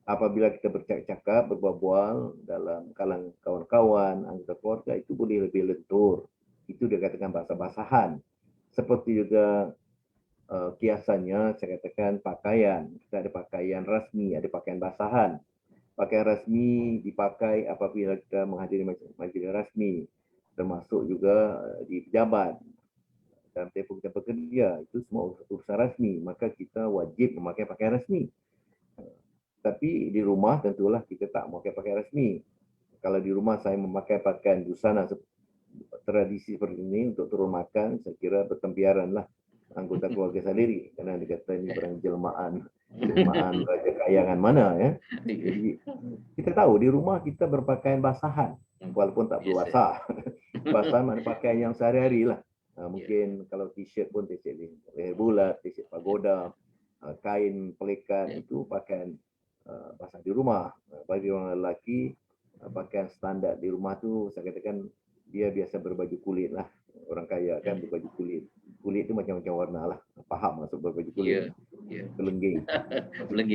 Apabila kita bercakap, berbual dalam kalangan kawan-kawan, anggota keluarga, itu boleh lebih lentur. Itu dikatakan bahasa basahan. Seperti juga kiasannya, saya katakan pakaian. Kita ada pakaian rasmi, ada pakaian basahan. Pakaian rasmi dipakai apabila kita menghadiri majlis rasmi, termasuk juga di pejabat. Dalam tempoh kita bekerja, itu semua urusan rasmi, maka kita wajib memakai pakaian rasmi. Tapi di rumah tentulah kita tak memakai pakaian rasmi. Kalau di rumah saya memakai pakaian busana tradisi seperti ini untuk turun makan, saya kira bertempiaran lah anggota keluarga sendiri, karena dikata ini barang jelmaan raja kayangan mana ya. Jadi kita tahu di rumah kita berpakaian basahan, walaupun tak berbasah. Basahan mana pakaian yang sehari-hari lah. Mungkin kalau t-shirt pun t-shirt leher bulat, t-shirt pagoda, kain pelikat, itu pakaian basah di rumah. Bagi orang lelaki, pakaian standar di rumah tu saya katakan dia biasa berbaju kulit lah. Orang kaya kan berbaju kulit. Kulit tu macam-macam warna lah. Faham maksud berbaju kulit? Berlengging.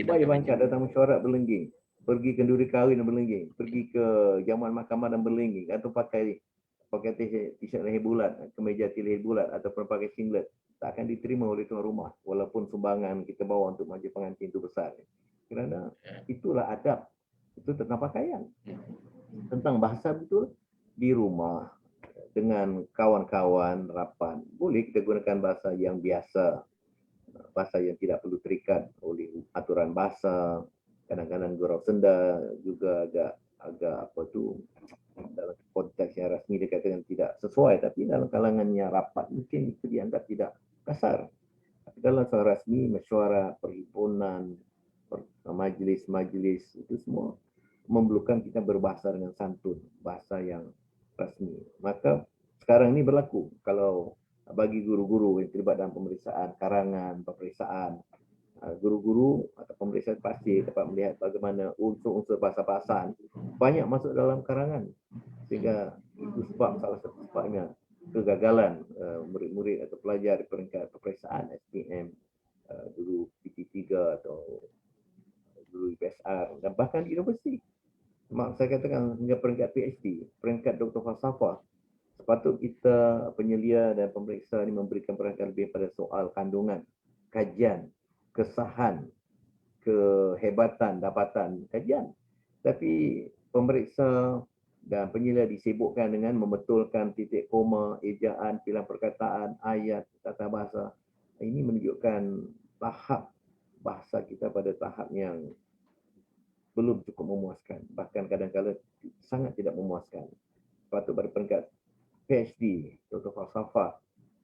Baik bangkat datang mesyuarat berlengging. Pergi kenduri kahwin dan berlengging. Pergi ke jamuan mahkamah dan berlengging. Atau pakai t-shirt leher bulat, kemeja leher bulat ataupun pakai singlet. Tak akan diterima oleh tuan rumah. Walaupun sumbangan kita bawa untuk majlis pengantin itu besar. Kerana itulah adab. Itu tentang pakaian. Tentang bahasa betul di rumah dengan kawan-kawan rapat. Boleh kita gunakan bahasa yang biasa. Bahasa yang tidak perlu terikat oleh aturan bahasa. Kadang-kadang gurau senda juga agak apa tu, dalam konteks yang rasmi dikatakan tidak sesuai, tapi dalam kalangan yang rapat mungkin itu dianggap tidak kasar. Tapi dalam soal rasmi, mesyuarat, perhimpunan, majlis-majlis, itu semua memerlukan kita berbahasa dengan santun, bahasa yang rasmi. Maka sekarang ini berlaku kalau bagi guru-guru yang terlibat dalam pemeriksaan karangan, pemeriksaan, guru-guru atau pemeriksaan pasti dapat melihat bagaimana unsur-unsur bahasa-bahasan banyak masuk dalam karangan. Sehingga itu sebab salah satu sebabnya kegagalan murid-murid atau pelajar di peringkat peperiksaan SPM, dulu PT3 atau dulu IPSR dan bahkan di universiti. Saya katakan hingga peringkat PhD, peringkat Dr. Falsafah. Sepatut kita penyelia dan pemeriksa ini memberikan perhatian lebih pada soal kandungan, kajian, kesahan, kehebatan, dapatan, kajian. Tapi pemeriksa dan penyelia disibukkan dengan membetulkan titik koma, ejaan, pilihan perkataan, ayat, tata bahasa. Ini menunjukkan tahap bahasa kita pada tahap yang belum cukup memuaskan. Bahkan kadang-kadang sangat tidak memuaskan. Patut pada peringkat PhD, Dr. Falsafah,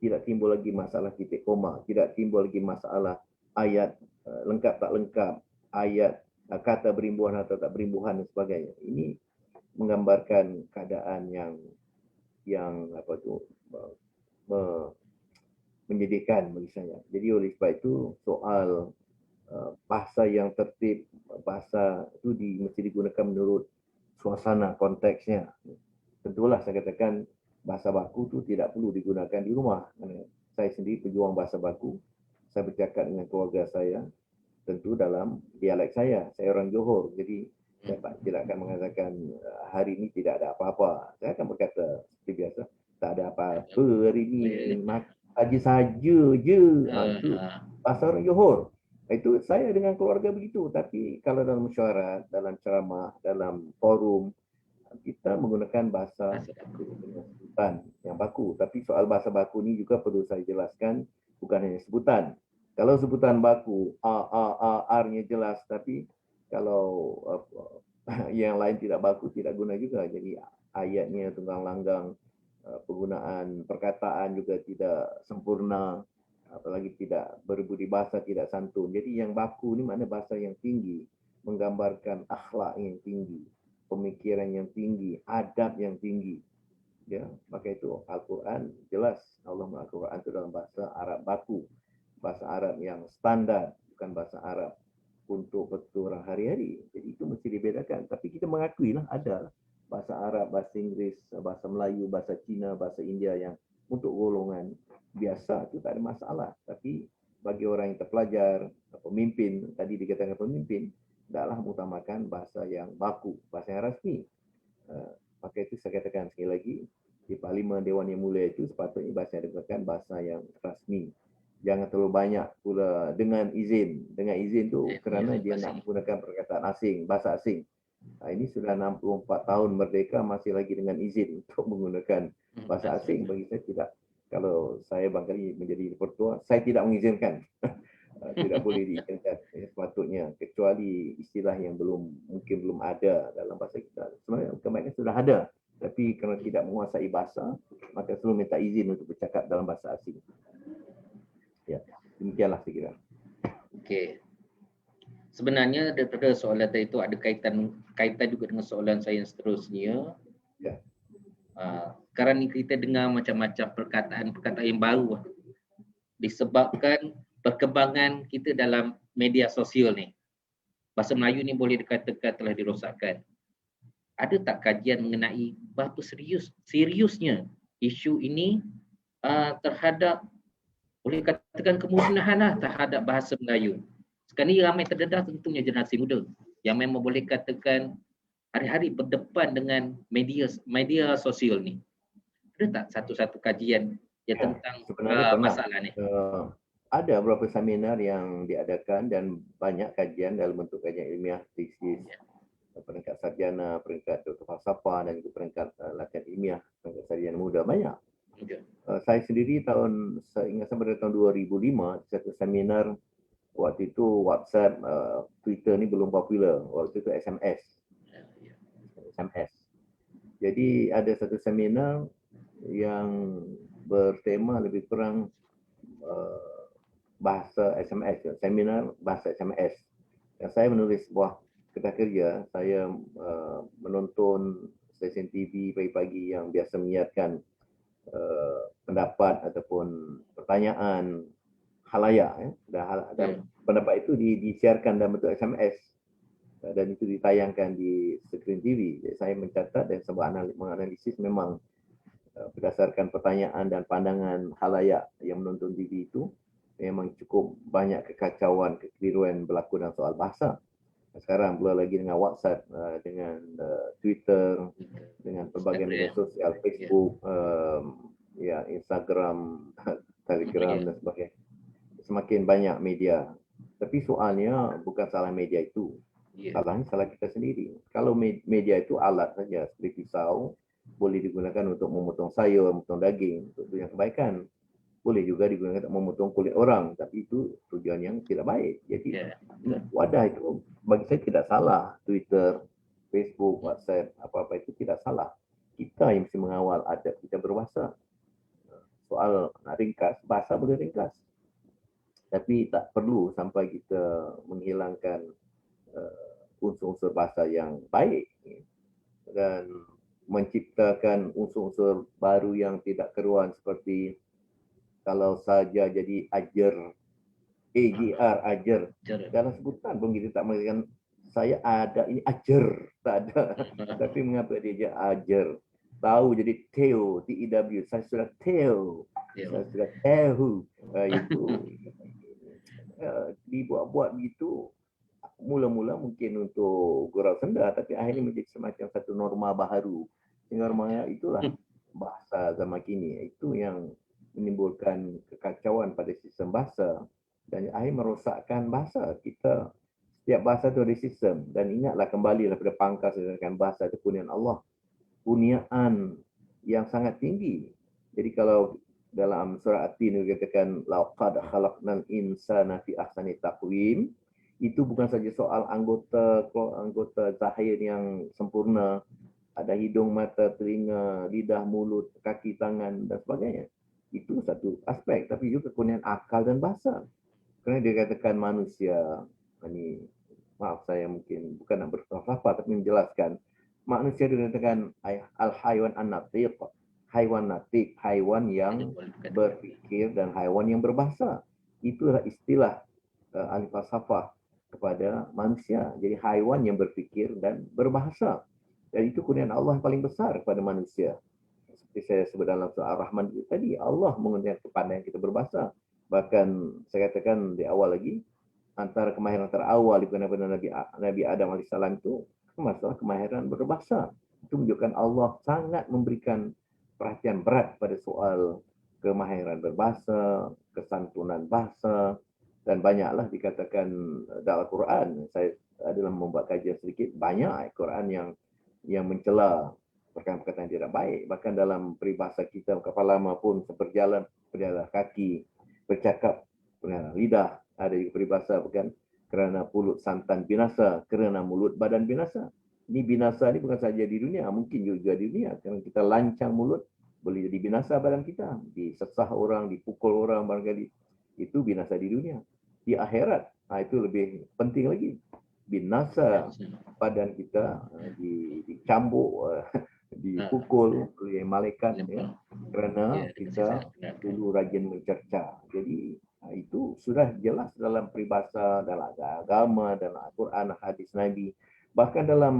tidak timbul lagi masalah titik koma, tidak timbul lagi masalah ayat lengkap tak lengkap, ayat kata berimbuhan atau tak berimbuhan dan sebagainya. Ini menggambarkan keadaan yang apa tu menyedihkan bagi saya. Jadi oleh sebab itu soal bahasa yang tertib, bahasa itu mesti digunakan menurut suasana konteksnya. Tentulah saya katakan bahasa baku itu tidak perlu digunakan di rumah. Saya sendiri pejuang bahasa baku. Saya bercakap dengan keluarga saya tentu dalam dialek saya. Saya orang Johor, jadi saya tidak akan mengatakan hari ini tidak ada apa-apa. Saya akan berkata seperti biasa, tak ada apa-apa hari ini, saja je. Itu bahasa orang Johor. Itu saya dengan keluarga begitu. Tapi kalau dalam mesyuarat, dalam ceramah, dalam forum, kita menggunakan bahasa dengan sebutan yang baku. Tapi soal bahasa baku ni juga perlu saya jelaskan, bukan hanya sebutan. Kalau sebutan baku, R-nya jelas, tapi kalau yang lain tidak baku, tidak guna juga. Jadi ayatnya tunggang langgang, penggunaan perkataan juga tidak sempurna, apalagi tidak berbudi bahasa, tidak santun. Jadi yang baku ni mana bahasa yang tinggi, menggambarkan akhlak yang tinggi, pemikiran yang tinggi, adab yang tinggi. Ya, maka itu Al-Quran jelas Allah Al-Quran itu dalam bahasa Arab baku, bahasa Arab yang standar, bukan bahasa Arab untuk petualang hari-hari. Jadi itu mesti dibedakan. Tapi kita mengakui lah ada bahasa Arab, bahasa Inggeris, bahasa Melayu, bahasa Cina, bahasa India yang untuk golongan biasa itu tak ada masalah. Tapi bagi orang yang terpelajar, pemimpin, tadi dikatakan pemimpin, tidaklah mengutamakan bahasa yang baku, bahasa yang rasmi. Maka itu saya katakan sekali lagi, di Parlimen Dewan Yang Mulia itu sepatutnya bahasa yang digunakan bahasa yang rasmi. Jangan terlalu banyak pula dengan izin. Dengan izin tu kerana dia nak menggunakan perkataan asing, bahasa asing. Ini sudah 64 tahun merdeka masih lagi dengan izin untuk menggunakan bahasa asing. Bagi saya tidak. Kalau saya barangkali menjadi pertua, saya tidak mengizinkan. Tidak boleh diizinkan sepatutnya, kecuali istilah yang mungkin belum ada dalam bahasa kita. Sebenarnya kebanyakan sudah ada, tapi kerana tidak menguasai bahasa, maka selalu minta izin untuk bercakap dalam bahasa asing. Ya, demikianlah saya kira. Okey. Sebenarnya daripada soalan tadi itu ada kaitan juga dengan soalan saya yang seterusnya. Ya. Sekarang ni kita dengar macam-macam perkataan yang baru disebabkan perkembangan kita dalam media sosial ni. Bahasa Melayu ni boleh dikatakan telah dirosakkan. Ada tak kajian mengenai berapa seriusnya isu ini terhadap, boleh katakan kemusnahan lah terhadap bahasa Melayu. Sekarang ni ramai terdedah tentunya generasi muda yang memang boleh katakan hari-hari berdepan dengan media sosial ni. Ada tak satu-satu kajian yang tentang masalah ni? Ada beberapa seminar yang diadakan dan banyak kajian dalam bentuk kajian ilmiah, tesis, peringkat sarjana, peringkat doktor falsafah dan juga peringkat latihan ilmiah, peringkat sarjana muda, banyak. Saya sendiri saya ingat sampai tahun 2005, satu seminar, waktu itu WhatsApp, Twitter ni belum popular, waktu itu SMS. Jadi ada satu seminar yang bertema lebih kurang bahasa SMS, seminar bahasa SMS. Dan saya menulis sebuah kertas kerja, saya menonton stesen TV pagi-pagi yang biasa menyiarkan pendapat ataupun pertanyaan khalayak. Dan pendapat itu disiarkan dalam bentuk SMS dan itu ditayangkan di skrin TV. Jadi saya mencatat dan menganalisis memang berdasarkan pertanyaan dan pandangan khalayak yang menonton TV itu, memang cukup banyak kekacauan, kekeliruan berlaku dalam soal bahasa. Sekarang pula lagi dengan WhatsApp, dengan Twitter, dengan pelbagai media sosial, Facebook, Instagram, Telegram dan sebagainya. Semakin banyak media. Tapi soalnya bukan salah media itu. Salahnya salah kita sendiri. Kalau media itu alat saja, seperti pisau, boleh digunakan untuk memotong sayur, memotong daging, untuk tujuan kebaikan. Boleh juga digunakan untuk memotong kulit orang, tapi itu tujuan yang tidak baik. Jadi wadah itu bagi saya tidak salah. Twitter, Facebook, WhatsApp, apa-apa itu tidak salah. Kita yang mesti mengawal adab kita berbahasa. soal nak ringkas, bahasa boleh ringkas. Tapi tak perlu sampai kita menghilangkan unsur-unsur bahasa yang baik dan menciptakan unsur-unsur baru yang tidak keruan seperti kalau saja jadi ajar, AGR, ajar. Dalam sebutan pun kita tak mengatakan saya ada, ini ajar. Tak ada. Tapi mengapa dia ajar? Tahu jadi teo, T-E-W. Saya sudah teo. Saya sudah tahu. Itu dibuat-buat begitu. Mula-mula mungkin untuk gurau senda, tapi akhirnya menjadi semacam satu norma baharu. Sehingga normanya itulah bahasa zaman kini. Itu yang menimbulkan kekacauan pada sistem bahasa dan akhirnya merosakkan bahasa kita. Setiap bahasa itu ada sistem dan ingatlah kembalilah pada pangkal sedangkan bahasa itu kurniaan Allah, kurniaan yang sangat tinggi. Jadi kalau dalam surah At-Tin dikatakan laqad khalaqnal insana fi ahsani taqwim, itu bukan saja soal anggota zahir yang sempurna, ada hidung, mata, telinga, lidah, mulut, kaki, tangan dan sebagainya. Itu satu aspek, tapi juga kurniaan akal dan bahasa. Kerana dia katakan manusia, ini maaf saya mungkin bukan nak berfalsafah tapi menjelaskan, manusia dikatakan al-haywan an-natiq, haiwan natik, haiwan yang berfikir dan haiwan yang berbahasa. Itulah istilah ahli falsafah kepada manusia. Jadi haiwan yang berfikir dan berbahasa. Dan itu kurniaan Allah yang paling besar kepada manusia. Seperti saya sebut dalam surah Ar-Rahman tadi, Allah mengurniakan kepandaian kita berbahasa. Bahkan saya katakan di awal lagi, antara kemahiran terawal digunakan Nabi Adam AS itu masalah kemahiran berbahasa. Itu menunjukkan Allah sangat memberikan perhatian berat pada soal kemahiran berbahasa, kesantunan bahasa, dan banyaklah dikatakan dalam Al-Quran. Saya adalah membuat kajian sedikit, banyak ayat Quran yang mencela perkataan-perkataan yang tidak baik. Bahkan dalam peribahasa kita, kapal lama pun seperjalan kaki, bercakap dengan lidah. Ada juga peribahasa bukan kerana pulut santan binasa, kerana mulut badan binasa. Ini binasa ni bukan saja di dunia, mungkin juga di dunia. Kerana kita lancang mulut, boleh jadi binasa badan kita. Disesah orang, dipukul orang barangkali. Itu binasa di dunia. Di akhirat, itu lebih penting lagi. Binasa badan kita, dicambuk, dipukul oleh malaikat ya, kerana kita dulu rajin mencerca. Jadi itu sudah jelas dalam peribahasa, dalam agama, dalam Al-Quran, hadis Nabi. Bahkan dalam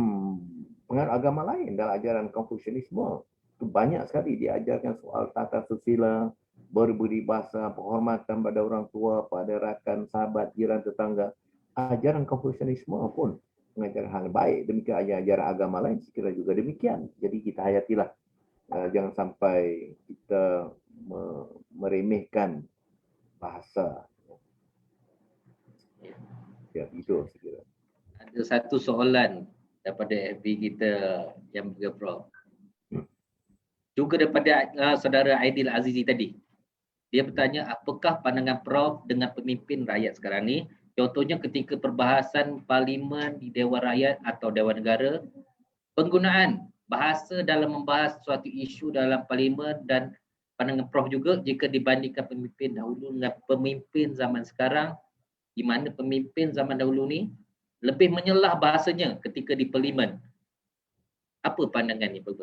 pengaruh agama lain, dalam ajaran Konfusianisme, itu banyak sekali diajarkan soal tata susila, berbudi bahasa, penghormatan pada orang tua, pada rakan, sahabat, jiran, tetangga. Ajaran Konfusianisme pun mengajar hal baik, demikian ajaran agama lain sekira juga demikian. Jadi kita hayatilah, jangan sampai kita meremehkan bahasa. Ya, itu sekira. Ada satu soalan daripada FB kita yang juga Prof. Juga daripada saudara Aidil Azizi tadi. Dia bertanya, apakah pandangan Prof dengan pemimpin rakyat sekarang ni? Contohnya ketika perbahasan parlimen di Dewan Rakyat atau Dewan Negara, penggunaan bahasa dalam membahas suatu isu dalam parlimen, dan pandangan Prof juga jika dibandingkan pemimpin dahulu dengan pemimpin zaman sekarang, di mana pemimpin zaman dahulu ni lebih menyelah bahasanya ketika di parlimen. Apa pandangan ni Prof?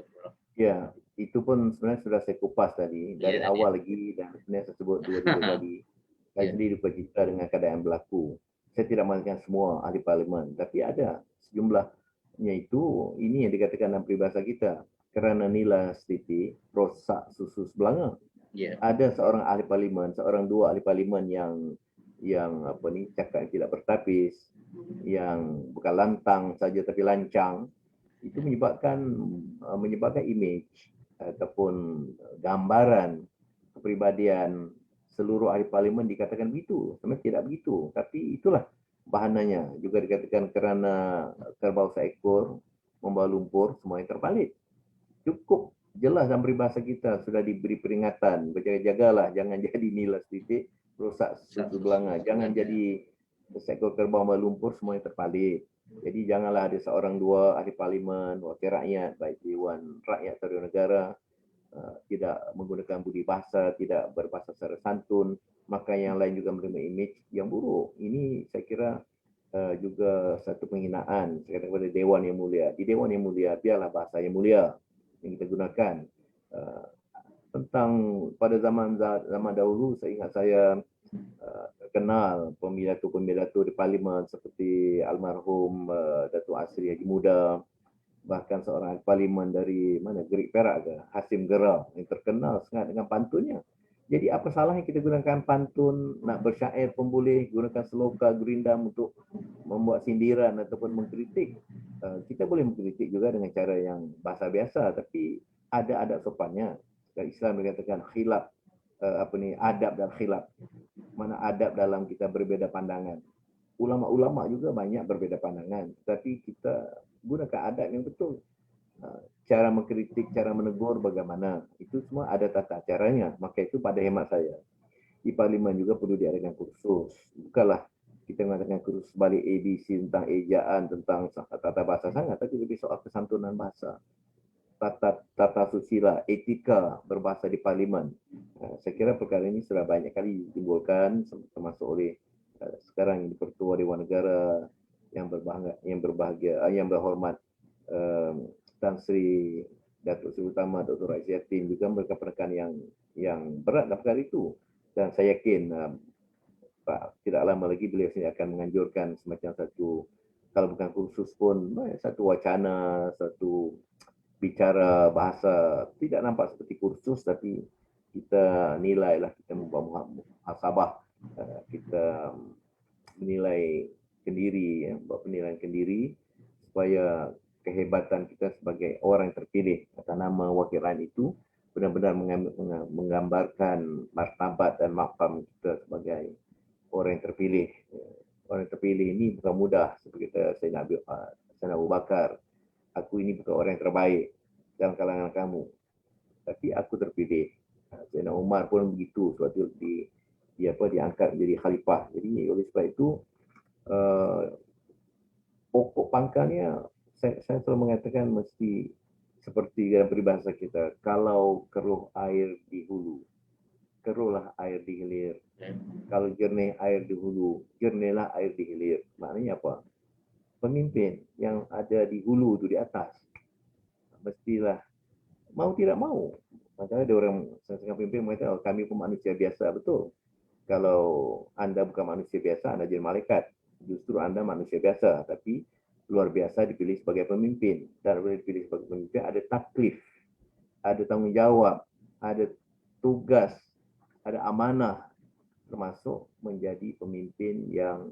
Ya, itu pun sebenarnya sudah saya kupas tadi dari awal lagi, dan sebenarnya saya sebut dua-dua kali. Saya sendiri bercerita dengan keadaan yang berlaku. Saya tidak mengatakan semua ahli parlimen, tapi ada sejumlahnya itu, ini yang dikatakan dalam peribahasa kita, kerana nila setitik, rosak susu sebelanga. Ada seorang ahli parlimen, seorang dua ahli parlimen yang cakap yang tidak bertapis, yang bukan lantang saja tapi lancang, itu menyebabkan image ataupun gambaran kepribadian seluruh ahli parlimen dikatakan begitu. Sebenarnya tidak begitu, tapi itulah bahananya. Juga dikatakan kerana kerbau seekor membawa lumpur, semuanya terpalit. Cukup jelas dalam peribahasa kita, sudah diberi peringatan, berjaga-jagalah, jangan jadi nila setitik, rosak susu belanga. Jangan jadi seekor kerbau membawa lumpur, semuanya terpalit. Jadi janganlah ada seorang dua ahli parlimen, wakil rakyat, baik Dewan Rakyat atau Dewan Negara, tidak menggunakan budi bahasa, tidak berbahasa secara santun, maka yang lain juga menerima imej yang buruk. Ini saya kira juga satu penghinaan kepada Dewan Yang Mulia. Di Dewan Yang Mulia, biarlah bahasa yang mulia yang kita gunakan. Tentang pada zaman dahulu, saya ingat saya kenal pemilatu di parlimen seperti almarhum Datuk Asri Haji Muda, bahkan seorang parlimen dari Gerik Perak ke, Hasim Gera, yang terkenal sangat dengan pantunnya. Jadi apa salahnya kita gunakan pantun, nak bersyair pun boleh, gunakan seloka, gerindam untuk membuat sindiran ataupun mengkritik. Kita boleh mengkritik juga dengan cara yang bahasa biasa, tapi ada adab sopannya. Islam mengatakan khilaf, adab dan khilaf. Mana adab dalam kita berbeza pandangan. Ulama-ulama juga banyak berbeza pandangan, tapi kita gunakan adab yang betul. Cara mengkritik, cara menegur bagaimana, itu semua ada tata caranya. Maka itu pada hemat saya, di parlimen juga perlu diadakan kursus. Bukanlah kita mengatakan kursus balik ABC tentang ejaan, tentang tata bahasa sangat, tapi lebih soal kesantunan bahasa, tata susila, etika berbahasa di parlimen. Saya kira perkara ini sudah banyak kali ditimbulkan, termasuk oleh sekarang yang di-Pertua Dewan Negara yang berbahagia, yang berhormat Tan Sri Datuk Seri Utama Dr. Raisi Yatin, juga mereka penekan yang berat dalam perkara itu. Dan saya yakin tidak lama lagi beliau sini akan menganjurkan semacam satu, kalau bukan kursus pun, satu wacana, satu bicara bahasa, tidak nampak seperti kursus, tapi kita nilailah, kita membawa muhasabah, kita menilai kendiri, buat penilaian kendiri, supaya kehebatan kita sebagai orang yang terpilih atas nama wakil rakyat itu benar-benar menggambarkan martabat dan maqam kita sebagai orang yang terpilih. Orang yang terpilih ini bukan mudah, seperti kata Sayyidina Abu Bakar, aku ini bukan orang yang terbaik dalam kalangan kamu, tapi aku terpilih. Sayyidina Umar pun begitu, suatu diangkat menjadi khalifah. Jadi oleh sebab itu pokok pangkalnya, saya selalu mengatakan mesti seperti dalam peribahasa kita, kalau keruh air di hulu, keruhlah air di hilir. Kalau jernih air di hulu, jernihlah air di hilir. Maknanya apa? Pemimpin yang ada di hulu itu di atas, mestilah mau tidak mau. Makanya ada orang setengah pemimpin mengatakan, kami pun manusia biasa. Betul. Kalau Anda bukan manusia biasa, Anda jadi malaikat. Justru Anda manusia biasa, tapi luar biasa dipilih sebagai pemimpin. Dan boleh dipilih sebagai pemimpin, ada taklif, ada tanggung jawab, ada tugas, ada amanah, termasuk menjadi pemimpin yang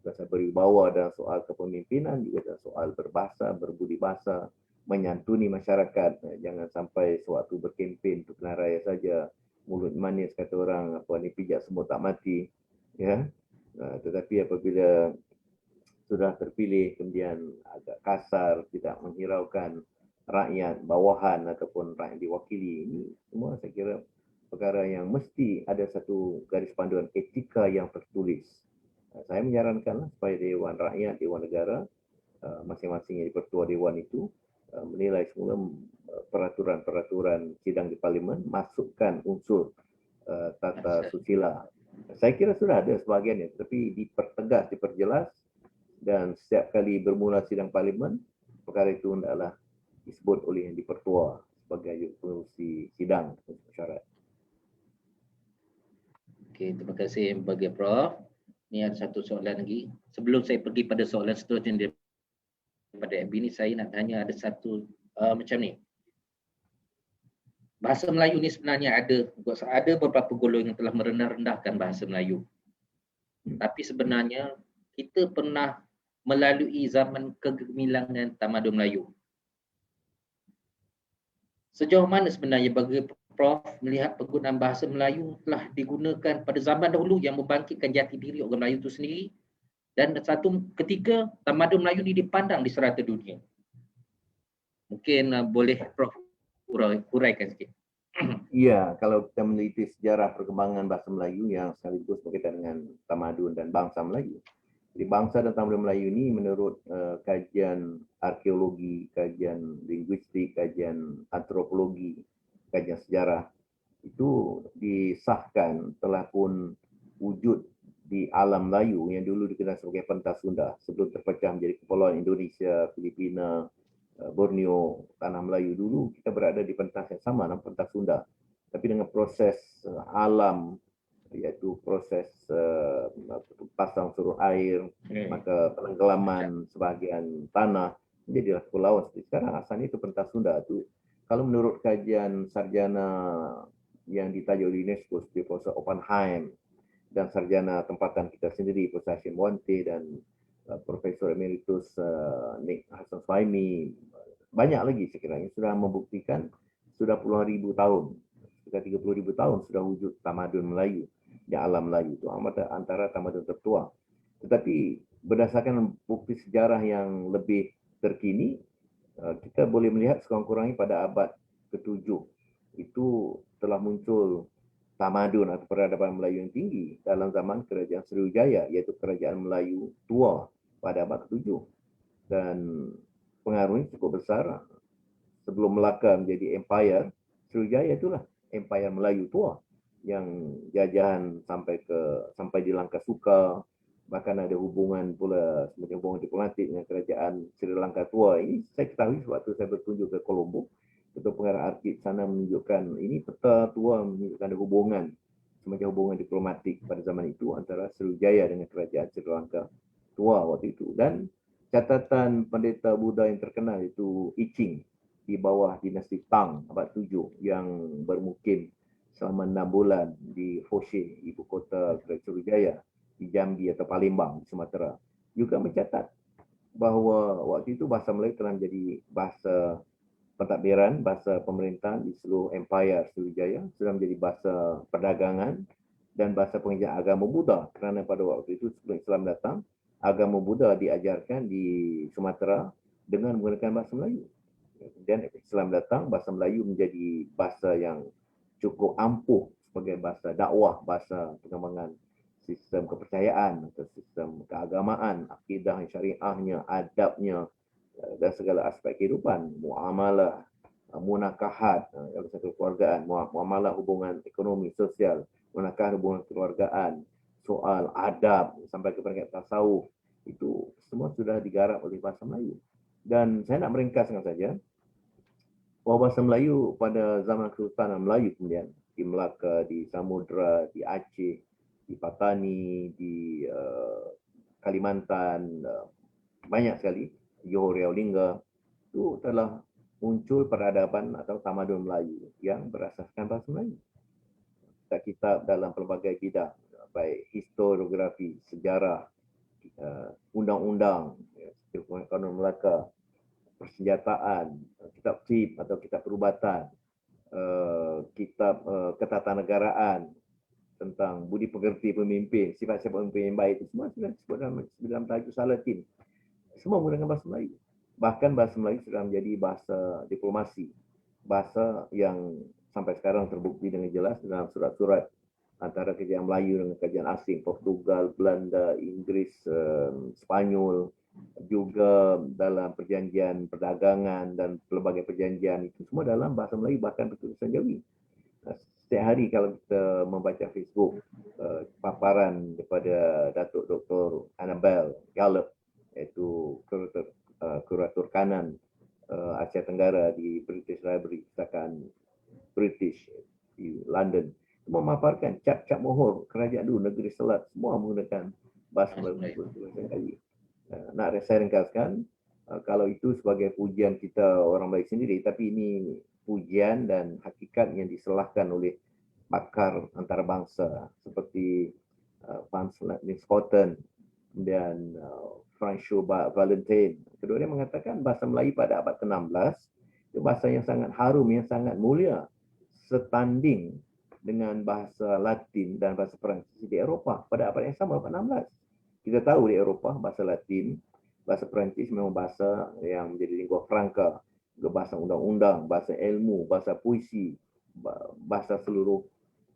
bisa berwibawa dalam soal kepemimpinan, juga dalam soal berbahasa, berbudi bahasa, menyantuni masyarakat. Jangan sampai sewaktu berkempen untuk pilihan raya saja, mulut manis kata orang, apa ni, pijak semut tak mati, ya. Tetapi apabila sudah terpilih kemudian agak kasar, tidak menghiraukan rakyat bawahan ataupun rakyat diwakili, ini semua saya kira perkara yang mesti ada satu garis panduan etika yang tertulis. Saya menyarankan supaya Dewan Rakyat, Dewan Negara, masing-masing yang di-Pertua Dewan itu menilai semula peraturan-peraturan sidang di parlimen, masukkan unsur tata susila. Saya kira sudah ada sebahagiannya, tapi dipertegas, diperjelas, dan setiap kali bermula sidang parlimen, perkara itu hendaklah disebut oleh yang di-Pertua sebagai pengurusi sidang syarat. Okey, terima kasih bagi Prof. Ini ada satu soalan lagi. Sebelum saya pergi pada soalan seterusnya daripada FB ini, saya nak tanya ada satu macam ni. Bahasa Melayu ni sebenarnya ada beberapa golongan yang telah merendah-rendahkan bahasa Melayu. Tapi sebenarnya kita pernah melalui zaman kegemilangan tamadun Melayu. Sejauh mana sebenarnya bagi Prof melihat penggunaan bahasa Melayu telah digunakan pada zaman dahulu yang membangkitkan jati diri orang Melayu itu sendiri, dan satu ketika tamadun Melayu ini dipandang di serata dunia. Mungkin boleh Prof uraikan sikit. Iya, kalau kita meneliti sejarah perkembangan bahasa Melayu yang sekaligus berkaitan dengan tamadun dan bangsa Melayu. Jadi bangsa dan tamadun Melayu ini menurut kajian arkeologi, kajian linguistik, kajian antropologi, kajian sejarah itu disahkan telah pun wujud di alam Melayu yang dulu dikenal sebagai pentas Sunda sebelum terpecah menjadi Kepulauan Indonesia, Filipina, Borneo, Tanah Melayu. Dulu kita berada di pentas yang sama, pentas Sunda. Tapi dengan proses alam, iaitu proses pasang surut air, maka penenggelaman sebahagian tanah menjadilah kepulauan seperti sekarang. Asalnya itu pentas Sunda itu. Kalau menurut kajian sarjana yang ditajuk oleh UNESCO seperti Profesor Oppenheim dan sarjana tempatan kita sendiri, Profesor Hashim Wante dan Profesor Emeritus Nick Hassan Suhaimi, banyak lagi sekiranya sudah membuktikan sudah puluhan ribu tahun, sekitar 30.000 tahun sudah wujud tamadun Melayu di alam Melayu itu antara tamadun tertua. Tetapi berdasarkan bukti sejarah yang lebih terkini, kita boleh melihat sekurang-kurangnya pada abad ke-7 itu telah muncul tamadun atau peradaban Melayu yang tinggi dalam zaman Kerajaan Sriwijaya, iaitu Kerajaan Melayu tua pada abad ke-7. Dan pengaruhnya cukup besar. Sebelum Melaka menjadi empire, Sriwijaya itulah empire Melayu tua yang jajahan sampai di Langkah Suka, bahkan ada hubungan pula sebagai hubungan diplomatik dengan kerajaan Sri Lanka tua. Ini saya ketahui waktu saya berkunjung ke Colombo, Ketua Pengarah Arkib sana menunjukkan ini peta tua menunjukkan ada hubungan semacam hubungan diplomatik pada zaman itu antara Sriwijaya dengan kerajaan Sri Lanka tua waktu itu. Dan catatan pendeta Buddha yang terkenal itu I Ching di bawah dinasti Tang abad 7 yang bermukim selama 6 bulan di Foshe, ibu kota Kerajaan Sriwijaya, di Jambi atau Palembang, di Sumatera, juga mencatat bahawa waktu itu bahasa Melayu telah menjadi bahasa pentadbiran, bahasa pemerintahan di seluruh empire Sriwijaya, sudah menjadi bahasa perdagangan dan bahasa pengajian agama Buddha, kerana pada waktu itu sebelum Islam datang, agama Buddha diajarkan di Sumatera dengan menggunakan bahasa Melayu. Dan Islam datang, bahasa Melayu menjadi bahasa yang cukup ampuh sebagai bahasa dakwah, bahasa pengembangan sistem kepercayaan atau sistem keagamaan, akidah syariahnya, adabnya dan segala aspek kehidupan, muamalah, munakahat, kalau satu keluargaan, muamalah hubungan ekonomi, sosial, munakahat hubungan keluargaan, soal adab sampai ke peringkat tasawuf, itu semua sudah digarap oleh bahasa Melayu. Dan saya nak meringkaskan saja bahawa bahasa Melayu pada zaman Kesultanan Melayu kemudian di Melaka, di Samudra, di Aceh, di Patani, di Kalimantan, banyak sekali, Johor Riau Lingga, itu telah muncul peradaban atau tamadun Melayu yang berasaskan bahasa Melayu. Kitab dalam pelbagai bidang, baik historiografi, sejarah, undang-undang, kanun Melaka, persenjataan, kitab tip atau kitab perubatan, kitab ketatanegaraan tentang budi pekerti pemimpin, sifat-sifat pemimpin yang baik, itu semua sudah disebut dalam tajuk Salatin. Semua menggunakan bahasa Melayu. Bahkan bahasa Melayu sudah menjadi bahasa diplomasi, bahasa yang sampai sekarang terbukti dengan jelas dalam surat-surat antara kerajaan Melayu dengan kerajaan asing, Portugal, Belanda, Inggris, Spanyol, juga dalam perjanjian perdagangan dan pelbagai perjanjian, itu semua dalam bahasa Melayu, bahkan bertulisan Jawi. Setiap hari kalau kita membaca Facebook, paparan daripada Datuk Dr. Annabel Gallup, iaitu kurator kanan Asia Tenggara di British Library, Pustakaan British di London, memaparkan cap-cap mohor kerajaan dulu, negeri Selat, semua menggunakan bahasa Melayu. Nak saya ringkaskan, kalau itu sebagai pujian kita orang Melayu sendiri, tapi ini pujian dan hakikat yang diselahkan oleh pakar antarabangsa seperti Franz Scotton dan François Valentin. Kedua-duanya mengatakan bahasa Melayu pada abad ke-16 itu bahasa yang sangat harum, yang sangat mulia, setanding dengan bahasa Latin dan bahasa Perancis di Eropah pada abad yang sama, abad 16. Kita tahu di Eropah bahasa Latin, bahasa Perancis memang bahasa yang menjadi lingua franca, bahasa undang-undang, bahasa ilmu, bahasa puisi, bahasa seluruh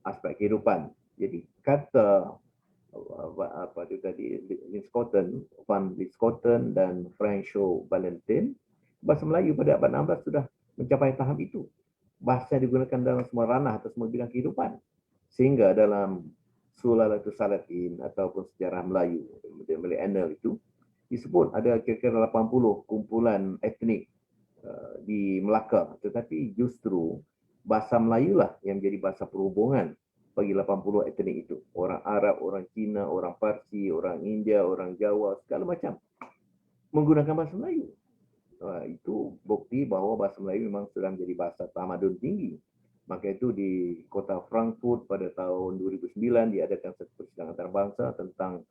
aspek kehidupan. Jadi kata apa itu tadi, Van Scotton dan François Valentin, bahasa Melayu pada abad 16 sudah mencapai tahap itu. bahasa digunakan dalam semua ranah atau semua bidang kehidupan. Sehingga dalam Sulalatul Salatin ataupun sejarah Melayu, Malay Annal itu, disebut ada kira-kira 80 kumpulan etnik di Melaka. Tetapi justru bahasa Melayu lah yang menjadi bahasa perhubungan bagi 80 etnik itu. Orang Arab, orang Cina, orang Parsi, orang India, orang Jawa, segala macam menggunakan bahasa Melayu. Itu bukti bahawa bahasa Melayu memang sudah menjadi bahasa tamadun tinggi. Maka itu di kota Frankfurt pada tahun 2009 diadakan satu persidangan antarabangsa tentang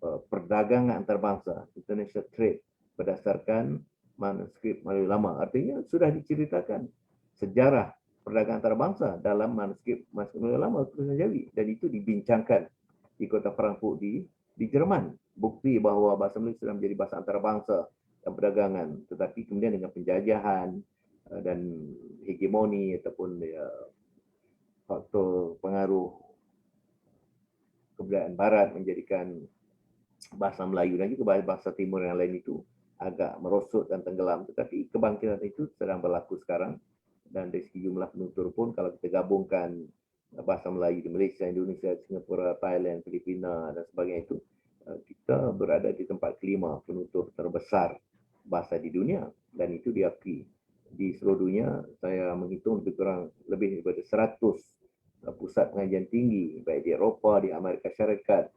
perdagangan antarabangsa, international trade, berdasarkan manuskrip Melayu lama. Artinya sudah diceritakan sejarah perdagangan antarabangsa dalam manuskrip Melayu lama tulisan Jawi, dan itu dibincangkan di kota Frankfurt di Jerman. Bukti bahawa bahasa Melayu sudah menjadi bahasa antarabangsa dan perdagangan, tetapi kemudian dengan penjajahan dan hegemoni ataupun faktor pengaruh kebudayaan barat menjadikan bahasa Melayu dan juga bahasa Timur yang lain itu agak merosot dan tenggelam. Tetapi kebangkitan itu sedang berlaku sekarang, dan dari segi jumlah penutur pun kalau kita gabungkan bahasa Melayu di Malaysia, Indonesia, Singapura, Thailand, Filipina dan sebagainya itu, kita berada di tempat kelima penutur terbesar bahasa di dunia, dan itu diakui. Di seluruh dunia, saya menghitung lebih daripada 100 pusat pengajian tinggi, baik di Eropah, di Amerika Syarikat,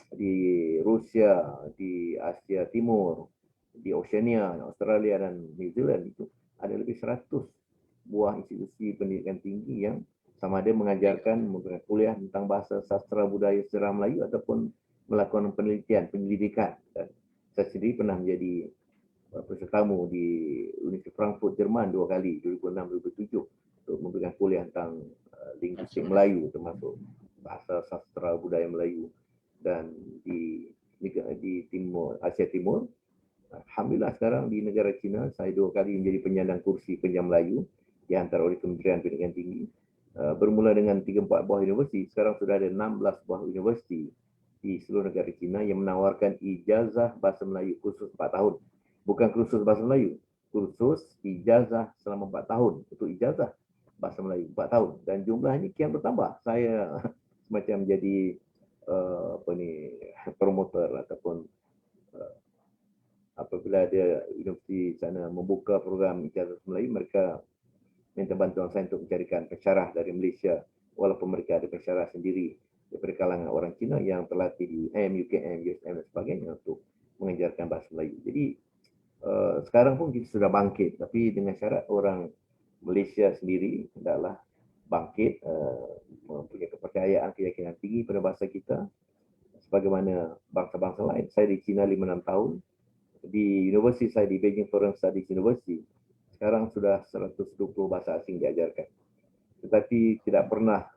di Rusia, di Asia Timur, di Oceania, Australia dan New Zealand, itu ada lebih 100 buah institusi pendidikan tinggi yang sama ada mengajarkan menggunakan kuliah tentang bahasa, sastra, budaya, sejarah Melayu ataupun melakukan penelitian, penyelidikan. Dan saya sendiri pernah menjadi peserta tamu di Universitas Frankfurt, Jerman 2 kali, 2006-2007, untuk memberikan kuliah tentang linguistik Melayu, termasuk bahasa, sastra, budaya Melayu. Dan di Timur, Asia Timur, alhamdulillah sekarang di negara China, saya 2 kali menjadi penyandang kursi penjam Melayu dihantar oleh Kementerian Pendidikan Tinggi. Bermula dengan 3-4 buah universiti, sekarang sudah ada 16 buah universiti di seluruh negara China yang menawarkan ijazah bahasa Melayu khusus 4 tahun. Bukan kursus bahasa Melayu, kursus ijazah selama 4 tahun untuk ijazah bahasa Melayu 4 tahun, dan jumlahnya kian bertambah. Saya semacam menjadi promoter ataupun apabila ada universiti sana membuka program ijazah Melayu, mereka minta bantuan saya untuk mencarikan pensyarah dari Malaysia, walaupun mereka ada pensyarah sendiri daripada kalangan orang Cina yang terlatih di UKM, USM dan sebagainya untuk mengajarkan bahasa Melayu. Jadi sekarang pun kita sudah bangkit, tapi dengan syarat orang Malaysia sendiri hendaklah bangkit, mempunyai kepercayaan, keyakinan tinggi pada bahasa kita sebagaimana bangsa-bangsa lain. Saya di China 5-6 tahun, di universiti saya di Beijing Foreign Studies University, sekarang sudah 120 bahasa asing diajarkan. Tetapi tidak pernah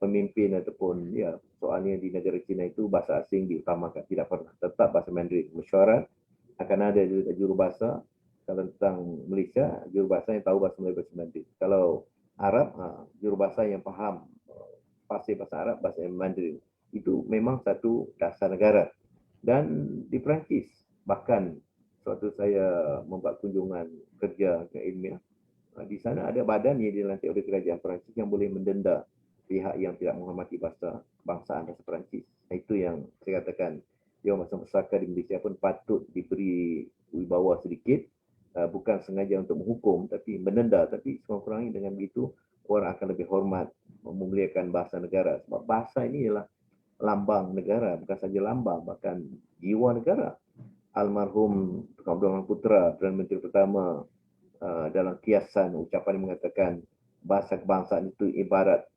pemimpin ataupun soalnya di negara China itu bahasa asing diutamakan, tidak pernah. Tetap bahasa Mandarin. Mesyuarat akan ada jurubahasa. Kalau tentang Malaysia, jurubahasa yang tahu bahasa Melayu, bahasa Mandarin. Kalau Arab, jurubahasa yang faham fasih bahasa Arab, bahasa Mandarin. Itu memang satu dasar negara. Dan di Perancis, bahkan suatu saya membuat kunjungan kerja ke ilmiah, di sana ada badan yang dilantik oleh kerajaan Perancis yang boleh mendenda pihak yang tidak menghormati bahasa kebangsaan bahasa Perancis. Itu yang saya katakan, Dewan Bahasa Pusaka di Malaysia pun patut diberi wibawa sedikit, bukan sengaja untuk menghukum, tapi mendenda. Tapi sekurang-kurangnya dengan begitu, orang akan lebih hormat, memuliakan bahasa negara. Sebab bahasa ini ialah lambang negara, bukan saja lambang, bahkan jiwa negara. Almarhum Tun Abdul Rahman Putra, Perdana Menteri pertama, dalam kiasan ucapan mengatakan bahasa kebangsaan itu ibarat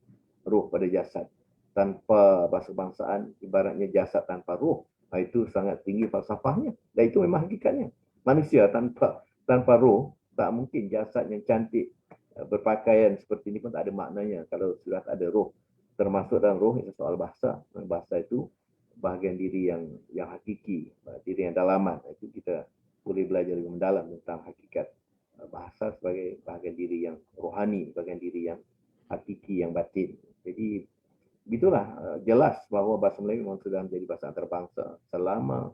ruh pada jasad. Tanpa bahasa kebangsaan, ibaratnya jasad tanpa ruh. Itu sangat tinggi falsafahnya. Dan itu memang hakikatnya. Manusia tanpa ruh, tak mungkin jasad yang cantik, berpakaian seperti ini pun tak ada maknanya kalau sudah tak ada ruh. Termasuk dalam ruh itu soal bahasa. Bahasa itu bahagian diri yang hakiki, diri yang dalaman. Itu kita boleh belajar lebih mendalam tentang hakikat bahasa sebagai bahagian diri yang rohani, bahagian diri yang hakiki, yang batin. Jadi begitulah, jelas bahawa bahasa Melayu memang sudah menjadi bahasa antarabangsa selama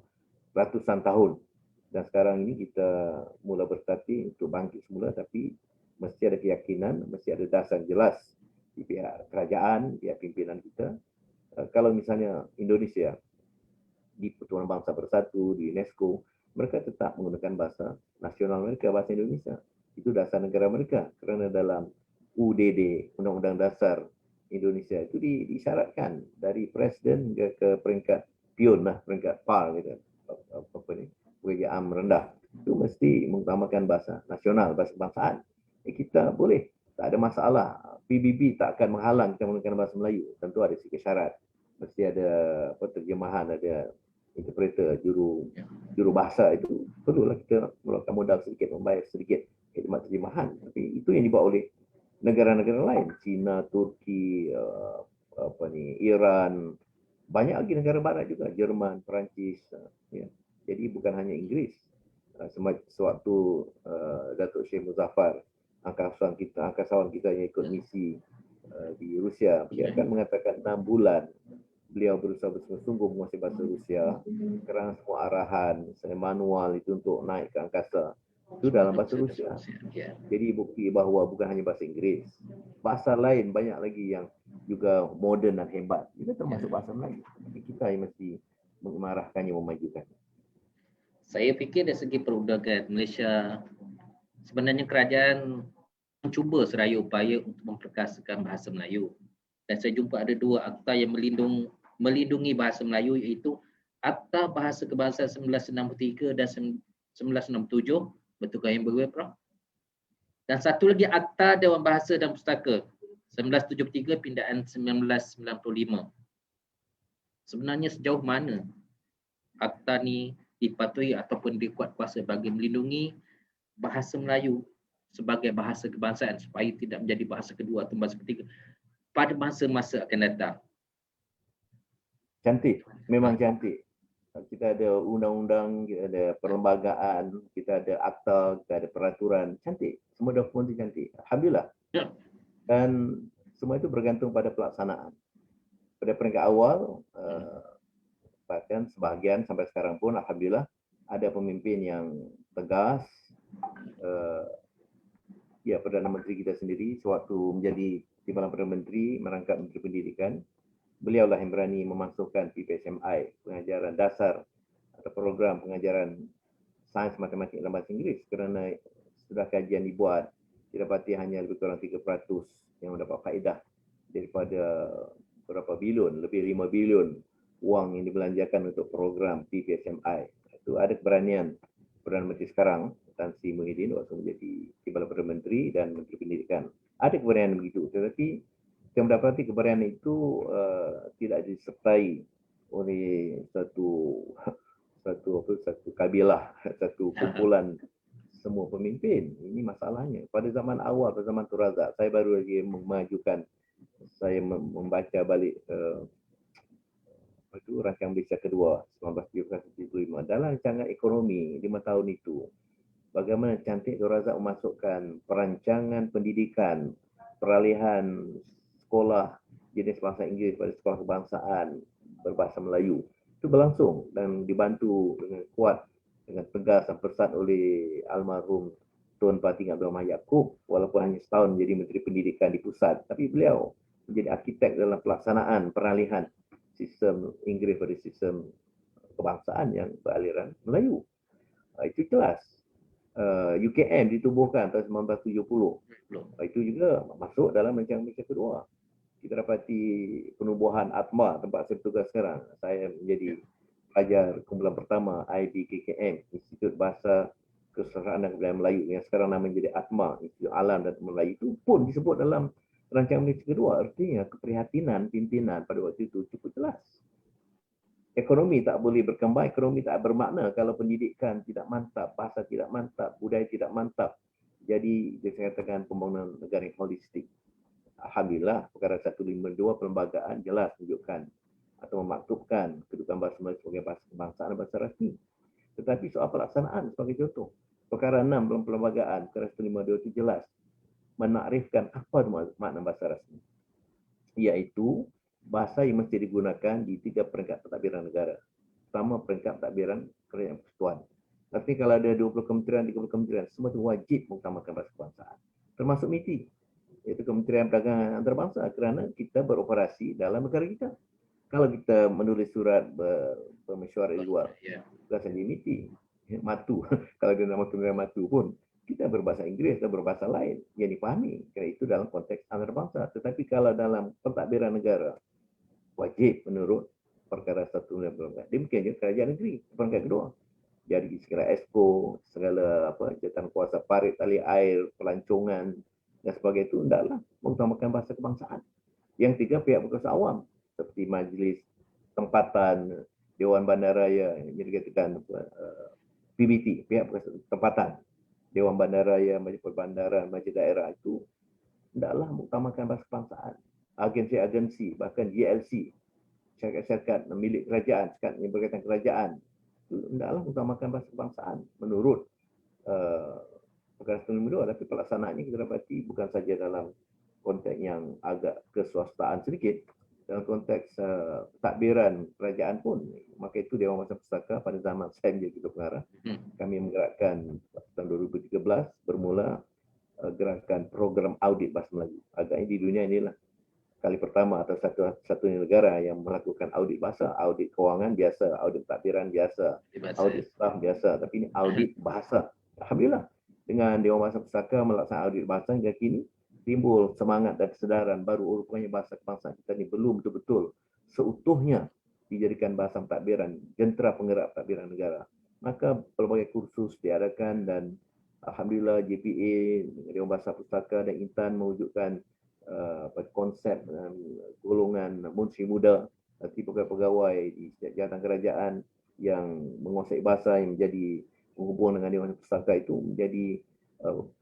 ratusan tahun. Dan sekarang ini kita mula berstatih untuk bangkit semula, tapi mesti ada keyakinan, mesti ada dasar jelas di pihak kerajaan, pihak pimpinan kita. Kalau misalnya Indonesia di Persatuan Bangsa Bersatu, di UNESCO, mereka tetap menggunakan bahasa nasional mereka, bahasa Indonesia. Itu dasar negara mereka. Kerana dalam UDD, Undang-Undang Dasar Indonesia, itu disyaratkan dari presiden hingga ke peringkat pion lah, peringkat PAR gitu. Kerajaan rendah. Itu mesti mengutamakan bahasa nasional, bahasa kebangsaan. Kita boleh, tak ada masalah. PBB tak akan menghalang kita menggunakan bahasa Melayu. Tentu ada sikit syarat. Mesti ada terjemahan, ada interpreter, juru bahasa itu. Perlulah kita mengeluarkan modal sedikit, membayar sedikit khidmat terjemahan. Tapi itu yang dibuat oleh negara-negara lain. China, Turki, Iran. Banyak lagi negara barat juga. Jerman, Perancis. Ya. Jadi bukan hanya Inggeris. Sewaktu Datuk Syekh Muzaffar, angkasawan kita yang ikut misi di Rusia, dia akan mengatakan 6 bulan beliau berusaha bersungguh-sungguh menguasai bahasa Rusia kerana semua arahan, manual itu untuk naik ke angkasa itu dalam bahasa Rusia. Jadi bukti bahawa bukan hanya bahasa Inggeris, bahasa lain banyak lagi yang juga moden dan hebat. Itu termasuk bahasa Melayu. Tapi kita yang mesti mengarahkannya, memajukan. Saya fikir dari segi perundangan Malaysia, sebenarnya kerajaan mencuba seraya upaya untuk memperkasakan bahasa Melayu. Dan saya jumpa ada 2 akta yang melindungi bahasa Melayu, iaitu Akta Bahasa Kebangsaan 1963 dan 1967, betulkah yang berdua, Prof? Dan satu lagi Akta Dewan Bahasa dan Pustaka 1973 pindaan 1995. Sebenarnya sejauh mana akta ni dipatuhi ataupun dikuat kuasa bagi melindungi bahasa Melayu sebagai bahasa kebangsaan supaya tidak menjadi bahasa kedua atau bahasa ketiga pada masa-masa akan datang? Cantik, memang cantik. Kita ada undang-undang, kita ada perlembagaan, kita ada akta, kita ada peraturan. Cantik, semua dokumen itu cantik. Alhamdulillah. Ya. Dan semua itu bergantung pada pelaksanaan. Pada peringkat awal, bahkan sebahagian sampai sekarang pun Alhamdulillah ada pemimpin yang tegas. Ya, Perdana Menteri kita sendiri sewaktu menjadi Timbalan Perdana Menteri merangkap Menteri Pendidikan, beliaulah yang berani memasukkan PPSMI, pengajaran dasar atau program pengajaran sains, matematik dan bahasa Inggeris, kerana sudah kajian dibuat, didapati hanya lebih kurang 3% yang mendapat faedah daripada berapa bilion, lebih 5 bilion wang yang dibelanjakan untuk program PPSMI. Itu ada keberanian Perdana Menteri sekarang, Tan Sri Muhyiddin, waktu menjadi Timbalan Perdana Menteri dan Menteri Pendidikan. Ada keberanian begitu, tetapi kita mendapati keberanian itu tidak disertai oleh satu kabilah, satu kumpulan semua pemimpin. Ini masalahnya. Pada zaman awal, pada zaman Tun Razak, saya baru lagi memajukan, saya membaca balik rancangan Malaysia kedua 1975. Dalam rancangan ekonomi 5 tahun itu, bagaimana cantik Tun Razak memasukkan perancangan pendidikan, peralihan sekolah jenis bahasa Inggeris pada sekolah kebangsaan berbahasa Melayu. Itu berlangsung dan dibantu dengan kuat, dengan tegas dan pesat oleh almarhum Tun Pating Abdul Rahman Yaakob, walaupun hanya setahun menjadi Menteri Pendidikan di pusat. Tapi beliau menjadi arkitek dalam pelaksanaan peralihan sistem Inggeris pada sistem kebangsaan yang beraliran Melayu. Itu jelas. UKM ditubuhkan tahun 1970. Itu juga masuk dalam rancangan Malaysia kedua. Kita dapati penubuhan ATMA, tempat saya bertugas sekarang. Saya menjadi pelajar kumpulan pertama IBKKM, Institut Bahasa Kesusastraan dan Kebudayaan Melayu, yang sekarang nama menjadi ATMA, Institut Alam dan Melayu, itu pun disebut dalam rancangan Malaysia kedua. Artinya keprihatinan pimpinan pada waktu itu cukup jelas. Ekonomi tak boleh berkembang, ekonomi tak bermakna kalau pendidikan tidak mantap, bahasa tidak mantap, budaya tidak mantap. Jadi, saya katakan pembangunan negara yang holistik. Alhamdulillah, perkara 152 perlembagaan jelas menunjukkan atau memaktubkan kedudukan bahasa Melayu sebagai bahasa kebangsaan dan bahasa rasmi. Tetapi soal pelaksanaan sebagai contoh, perkara 6 dalam perlembagaan, perkara 152 itu jelas menakrifkan apa makna bahasa rasmi. Iaitu bahasa yang mesti digunakan di 3 peringkat pentadbiran negara. Pertama, peringkat pentadbiran Kerajaan Persekutuan. Tapi kalau ada 20 kementerian, 30 kementerian, semua itu wajib mengutamakan bahasa kebangsaan. termasuk MITI, iaitu Kementerian Perdagangan Antarabangsa, kerana kita beroperasi dalam negara kita. Kalau kita menulis surat bermesyuarat di luar, bukan saja MITI, MATU, kalau dia nama Kementerian MATU pun, kita berbahasa Inggeris atau berbahasa lain yang dipahami. Kerana itu dalam konteks antarabangsa. Tetapi kalau dalam pentadbiran negara, wajib menurut perkara 1 demikian juga kerajaan negeri, perangkat kedua. Jadi segala exco, segala jawatan kuasa parit, tali air, pelancongan dan sebagainya itu hendaklah mengutamakan bahasa kebangsaan. Yang tiga, pihak berkuasa awam seperti majlis tempatan, Dewan Bandaraya yang dikatakan PBT, pihak berkuasa tempatan, Dewan Bandaraya, Majlis Perbandaran, Majlis Daerah itu hendaklah mengutamakan bahasa kebangsaan. Agensi-agensi, bahkan GLC, syarikat-syarikat milik kerajaan, syarikat yang berkaitan kerajaan, itu hendaklah mengutamakan bahasa kebangsaan menurut perkara 152, tapi pelaksanaannya kita dapati bukan saja dalam konteks yang agak keswastaan sedikit, dalam konteks takbiran kerajaan pun. Maka itu Dewan Bahasa Pustaka pada zaman saya menjadi Ketua Pengarah, kami menggerakkan tahun 2013 bermula gerakan program audit bahasa Melayu. Agaknya di dunia inilah kali pertama atau satu-satunya negara yang melakukan audit bahasa, audit kewangan biasa, audit takbiran biasa, audit staf biasa, tapi ini audit bahasa. Alhamdulillah, dengan Dewan Bahasa Pustaka melaksanakan audit bahasa hingga kini, timbul semangat dan kesedaran baru rupanya bahasa kebangsaan kita ini belum betul-betul seutuhnya dijadikan bahasa takbiran, jentera penggerak takbiran negara. Maka pelbagai kursus diadakan dan alhamdulillah JPA, Dewan Bahasa Pustaka dan Intan mewujudkan konsep golongan munsyi muda, pegawai-pegawai di jabatan kerajaan yang menguasai bahasa yang menjadi penghubung dengan Dewan Pustaka itu menjadi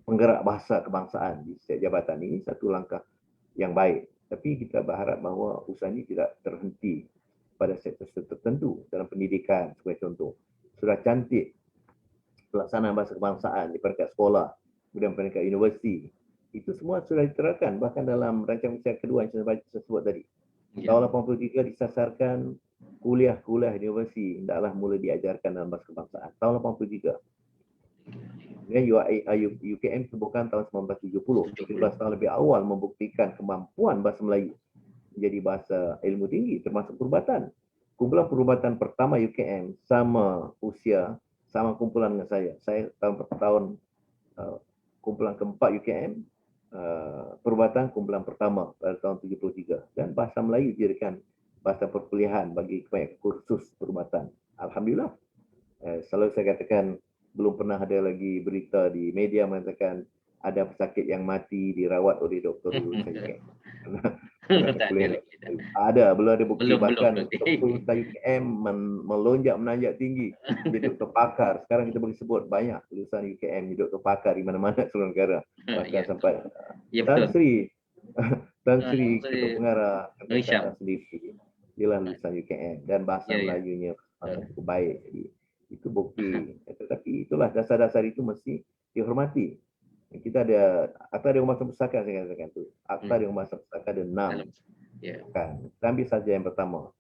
penggerak bahasa kebangsaan di setiap jabatan. Ini satu langkah yang baik. Tapi kita berharap bahawa usaha ini tidak terhenti pada sektor tertentu dalam pendidikan. Sebagai contoh, sudah cantik pelaksanaan bahasa kebangsaan di peringkat sekolah, kemudian peringkat universiti. Itu semua sudah diterapkan bahkan dalam rancangan besar kedua yang saya sebut tadi. Tahun 83 disasarkan kuliah-kuliah universiti hendaklah mula diajarkan dalam bahasa kebangsaan. Tahun 83. Kemudian UKM dibubuhkan tahun 1970. 17 tahun lebih awal membuktikan kemampuan bahasa Melayu menjadi bahasa ilmu tinggi termasuk perubatan. Kumpulan perubatan pertama UKM sama usia, sama kumpulan dengan saya. Saya tahun kumpulan keempat UKM, perubatan kumpulan pertama pada tahun 73. Dan bahasa Melayu dijadikan bahasa perkuliahan bagi kebanyakan kursus perubatan. Alhamdulillah. Selalu saya katakan belum pernah ada lagi berita di media mengatakan ada pesakit yang mati dirawat oleh doktor lulusan UKM. Ada, belum ada bukti. Bahkan doktor lulusan UKM melonjak menanjak tinggi jadi doktor pakar. Sekarang kita boleh sebut banyak lulusan UKM jadi doktor pakar di mana-mana seluruh negara. Bahkan sampai Tan Sri Ketua Pengarah sendiri ialah lulusan UKM dan bahasa Melayunya cukup baik. Jadi itu bukti. Tetapi itulah dasar-dasar itu mesti dihormati. Kita ada Akta Dewan Bahasa Pustaka, saya katakan tu. Akta Dewan Bahasa Pustaka ada 6. Kan. Ambil saja yang pertama.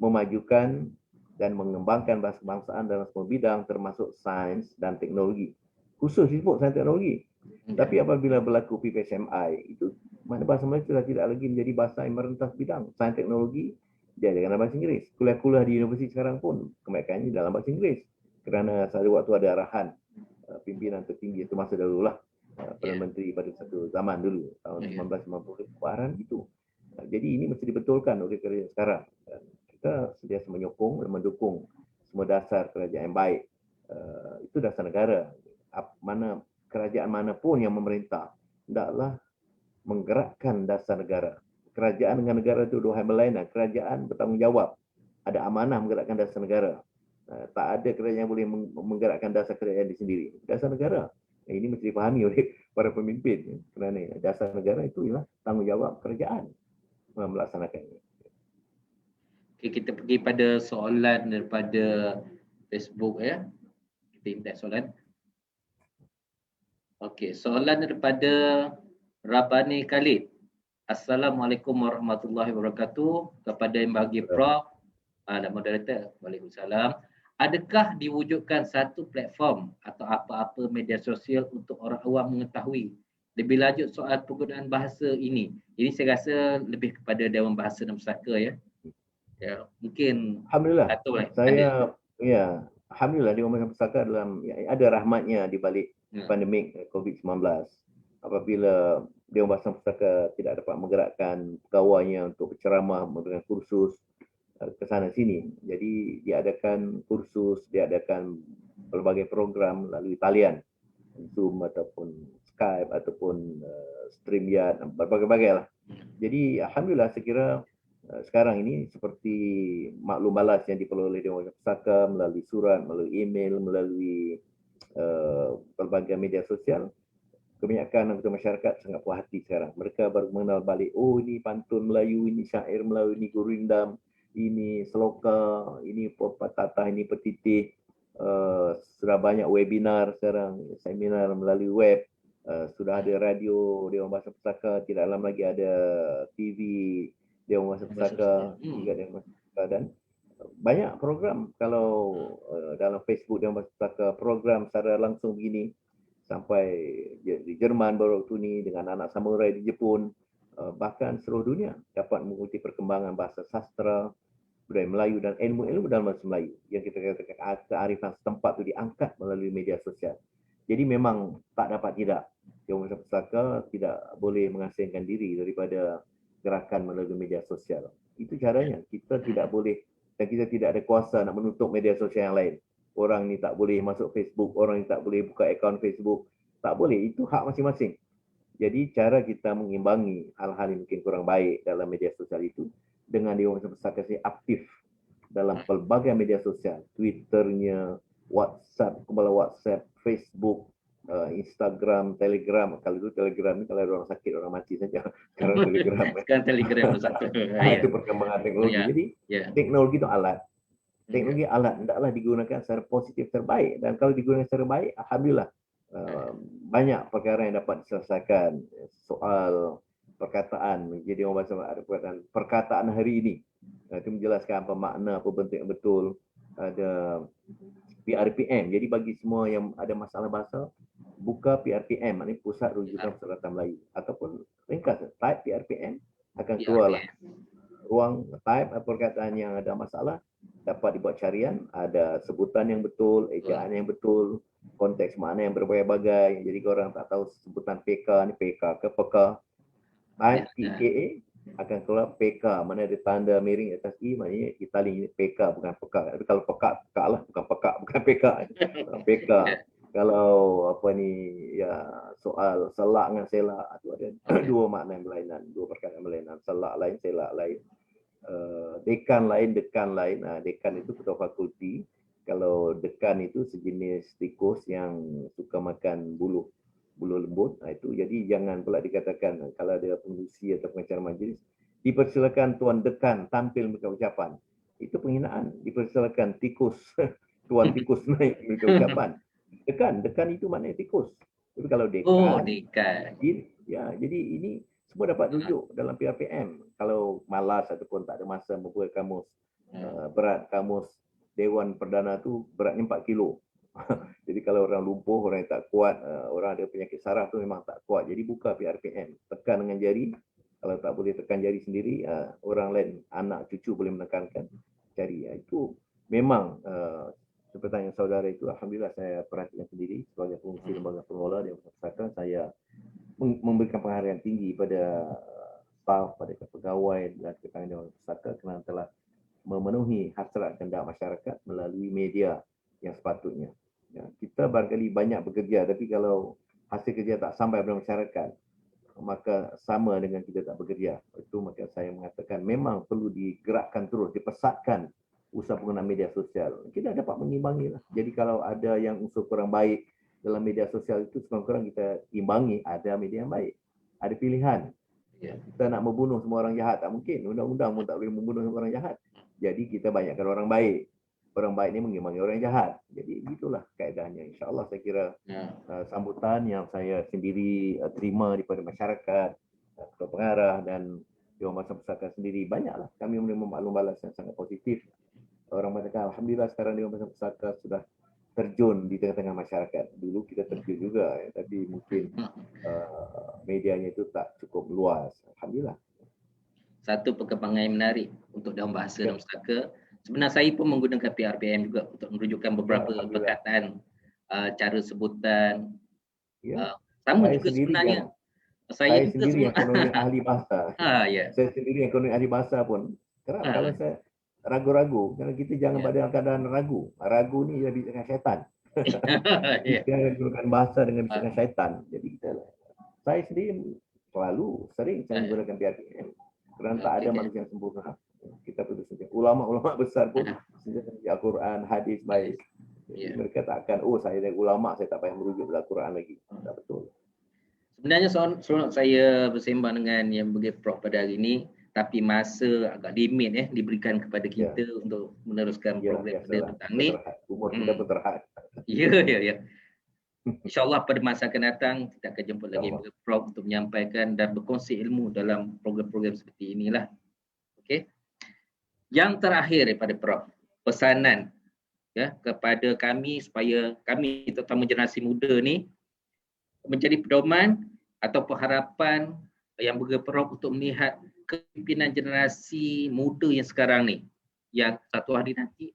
Memajukan dan mengembangkan bahasa kebangsaan dalam semua bidang termasuk sains dan teknologi. Khusus disebut sains teknologi. Tapi apabila berlaku PPSMI, itu mana bahasa Melayu sudah tidak lagi menjadi bahasa yang merentas bidang. Sains teknologi dia dengan bahasa Inggeris. Kuliah-kuliah di universiti sekarang pun kebanyakannya dalam bahasa Inggeris. Kerana pada waktu ada arahan pimpinan tertinggi itu masa dahulu lah, Perdana Menteri pada satu zaman dulu, tahun 1990, arahan itu. Jadi ini mesti dibetulkan oleh kerajaan sekarang. Dan kita sentiasa menyokong dan mendukung semua dasar kerajaan yang baik. Itu dasar negara. Mana kerajaan manapun yang memerintah, hendaklah menggerakkan dasar negara. Kerajaan dengan negara itu dua hal berlainan. Kerajaan bertanggungjawab, ada amanah menggerakkan dasar negara. Tak ada kerajaan yang boleh menggerakkan dasar kerajaan di sendiri. Dasar negara. Ini mesti dipahami oleh para pemimpin. Kerana dasar negara itu ialah tanggungjawab kerajaan melaksanakannya. Okay, kita pergi pada soalan daripada Facebook ya. Kita ingat soalan. Okey, soalan daripada Rabani Khalid. Assalamualaikum warahmatullahi wabarakatuh. Kepada yang bagi Prof dan moderator. Waalaikumsalam. Adakah diwujudkan satu platform atau apa-apa media sosial untuk orang awam mengetahui lebih lanjut soal penggunaan bahasa ini saya rasa lebih kepada Dewan Bahasa dan Pustaka ya. Ya, mungkin Alhamdulillah. saya Alhamdulillah Dewan Bahasa Pustaka ada rahmatnya di balik pandemik COVID-19. Apabila Dewan Bahasa Pustaka tidak dapat menggerakkan pegawainya untuk berceramah, memberikan kursus ke sana sini. Jadi diadakan kursus, diadakan pelbagai program melalui talian, Zoom ataupun Skype ataupun StreamYard, berbagai-bagai lah. Jadi alhamdulillah saya kira sekarang ini seperti maklum balas yang diperoleh Dewan Pustaka melalui surat, melalui email, melalui pelbagai media sosial, kebanyakan anggota masyarakat sangat puas hati sekarang. Mereka baru mengenal balik, oh ini pantun Melayu, ini syair Melayu, ini gurindam, ini seloka, ini patah, ini petitih. Sudah banyak webinar sekarang, seminar melalui web. Sudah ada radio Dewan Bahasa Pustaka, tidak lama lagi ada TV Dewan Bahasa Pustaka, juga Dewan Bahasa Pustaka, dan banyak program. Kalau dalam Facebook Dewan Bahasa Pustaka, program secara langsung begini, sampai di Jerman baru waktu ini, dengan anak samurai di Jepun, bahkan seluruh dunia dapat mengikuti perkembangan bahasa sastra, budaya Melayu dan ilmu-ilmu dalam bahasa Melayu yang kita katakan kearifan setempat itu diangkat melalui media sosial. Jadi memang tak dapat tidak, Dewan Bahasa Pustaka tidak boleh mengasingkan diri daripada gerakan melalui media sosial. Itu caranya. Kita tidak boleh dan kita tidak ada kuasa nak menutup media sosial yang lain. Orang ni tak boleh masuk Facebook, orang ni tak boleh buka akaun Facebook. Tak boleh, itu hak masing-masing. Jadi cara kita mengimbangi hal-hal yang mungkin kurang baik dalam media sosial itu dengan Dewan Bahasa Pustaka aktif dalam pelbagai media sosial, Twitternya, WhatsApp, Facebook, Instagram, Telegram. Kalau itu Telegram ni kalau ada orang sakit, orang mati saja. Sekarang Telegram. Sekarang Telegram satu. Itu perkembangan teknologi. Jadi teknologi itu alat. Teknologi alat hendaklah digunakan secara positif terbaik, dan kalau digunakan secara baik, alhamdulillah banyak perkara yang dapat diselesaikan. Soal perkataan, jadi orang bahasa perkataan hari ini itu menjelaskan apa makna, apa bentuk yang betul. Ada PRPM, jadi bagi semua yang ada masalah bahasa, buka PRPM, maknanya Pusat Rujukan Perseratan Melayu, ataupun ringkas type PRPM, akan keluarlah ruang type perkataan yang ada masalah, dapat dibuat carian, ada sebutan yang betul, ejaan yang betul, konteks makna yang berbagai-bagai. Jadi orang tak tahu sebutan PK ni PK ke PK. Type PKA akan keluar PK, mana ada tanda miring atas I, maknanya Itali ini PK bukan PK. Tapi kalau PK lah, bukan PK, bukan PK. PK. Kalau apa ni ya, soal selak dengan selak itu ada dua makna yang berlainan, dua perkataan berlainan. Selak lain, selak lain. Dekan lain, dekan lain. Dekan itu ketua fakulti. Kalau dekan itu sejenis tikus yang suka makan bulu lembut. Itu jadi jangan pula dikatakan kalau ada pengurusi atau pengacara majlis, dipersilakan Tuan Dekan tampil memberikan ucapan. Itu penghinaan. Dipersilakan tikus, Tuan Tikus naik memberikan ucapan. Dekan itu maknanya tikus. Tapi kalau dekan, jadi ini semua dapat rujuk dalam PRPM. Kalau malas ataupun tak ada masa membuat kamus, berat kamus Dewan Perdana tu beratnya 4 kilo. Jadi kalau orang lumpuh, orang yang tak kuat, orang ada penyakit saraf tu memang tak kuat. Jadi buka PRPM, tekan dengan jari. Kalau tak boleh tekan jari sendiri, orang lain, anak cucu boleh menekankan jari. Itu memang pertanyaan saudara itu, alhamdulillah saya perhatikan sendiri sebagai pengurusi lembaga pengelola Dewan Pustaka. Saya memberikan penghargaan tinggi pada staf, pada pegawai dan ketua Dewan Pustaka kerana telah memenuhi hasrat kehendak masyarakat melalui media yang sepatutnya. Kita barangkali banyak bekerja, tapi kalau hasil kerja tak sampai kepada masyarakat, maka sama dengan kita tak bekerja. Itu maka saya mengatakan memang perlu digerakkan terus, dipesatkan usaha penggunaan media sosial. Kita dapat mengimbangi lah. Jadi kalau ada yang unsur kurang baik dalam media sosial itu, sekurang-kurang kita imbangi, ada media yang baik. Ada pilihan. Kita nak membunuh semua orang jahat, tak mungkin. Undang-undang pun tak boleh membunuh semua orang jahat. Jadi kita banyakkan orang baik. Orang baik ni mengimbangi orang jahat. Jadi itulah kaedahnya. InsyaAllah saya kira sambutan yang saya sendiri terima daripada masyarakat, ketua pengarah dan Dewan Bahasa Pustaka sendiri, banyaklah kami menerima maklum balas yang sangat positif. Orang mengatakan alhamdulillah sekarang Dewan Bahasa Pustaka sudah terjun di tengah-tengah masyarakat. Dulu kita terjun juga, ya, tapi mungkin medianya itu tak cukup luas. Alhamdulillah. Satu perkembangan yang menarik untuk dalam bahasa dan pustaka. Sebenarnya saya pun menggunakan PRBM juga untuk menunjukkan beberapa perkataan, cara sebutan. Sama juga sebenarnya. Saya sendiri yang ekonomi ahli bahasa. Ya. Saya sendiri yang ekonomi ahli bahasa pun. Kerap kalau saya ragu-ragu, kalau kita jangan pada keadaan ragu. Ragu ni jadi dengan syaitan. Kita gunakan bahasa dengan syaitan. Jadi saya sendiri sering saya menggunakan PRBM. Kerana tak ada manusia yang sempurna. Kita perlu saja. Ulama-ulama besar pun sejak Al-Quran, hadis baik. Jadi mereka tak akan, saya dari ulama, saya tak payah merujuk pada Al-Quran lagi. Tak betul. Sebenarnya soal saya bersembang dengan yang bagi Prof pada hari ini, tapi masa agak limit diberikan kepada kita untuk meneruskan program pada petang ni. Umur kita berterhad. Ya. InsyaAllah pada masa akan datang kita akan jumpa lagi dengan Prof untuk menyampaikan dan berkongsi ilmu dalam program-program seperti inilah. Okey. Yang terakhir daripada Prof, pesanan kepada kami supaya kami terutama generasi muda ni menjadi pedoman atau harapan yang bergerak untuk melihat kepimpinan generasi muda yang sekarang ni, yang satu hari nanti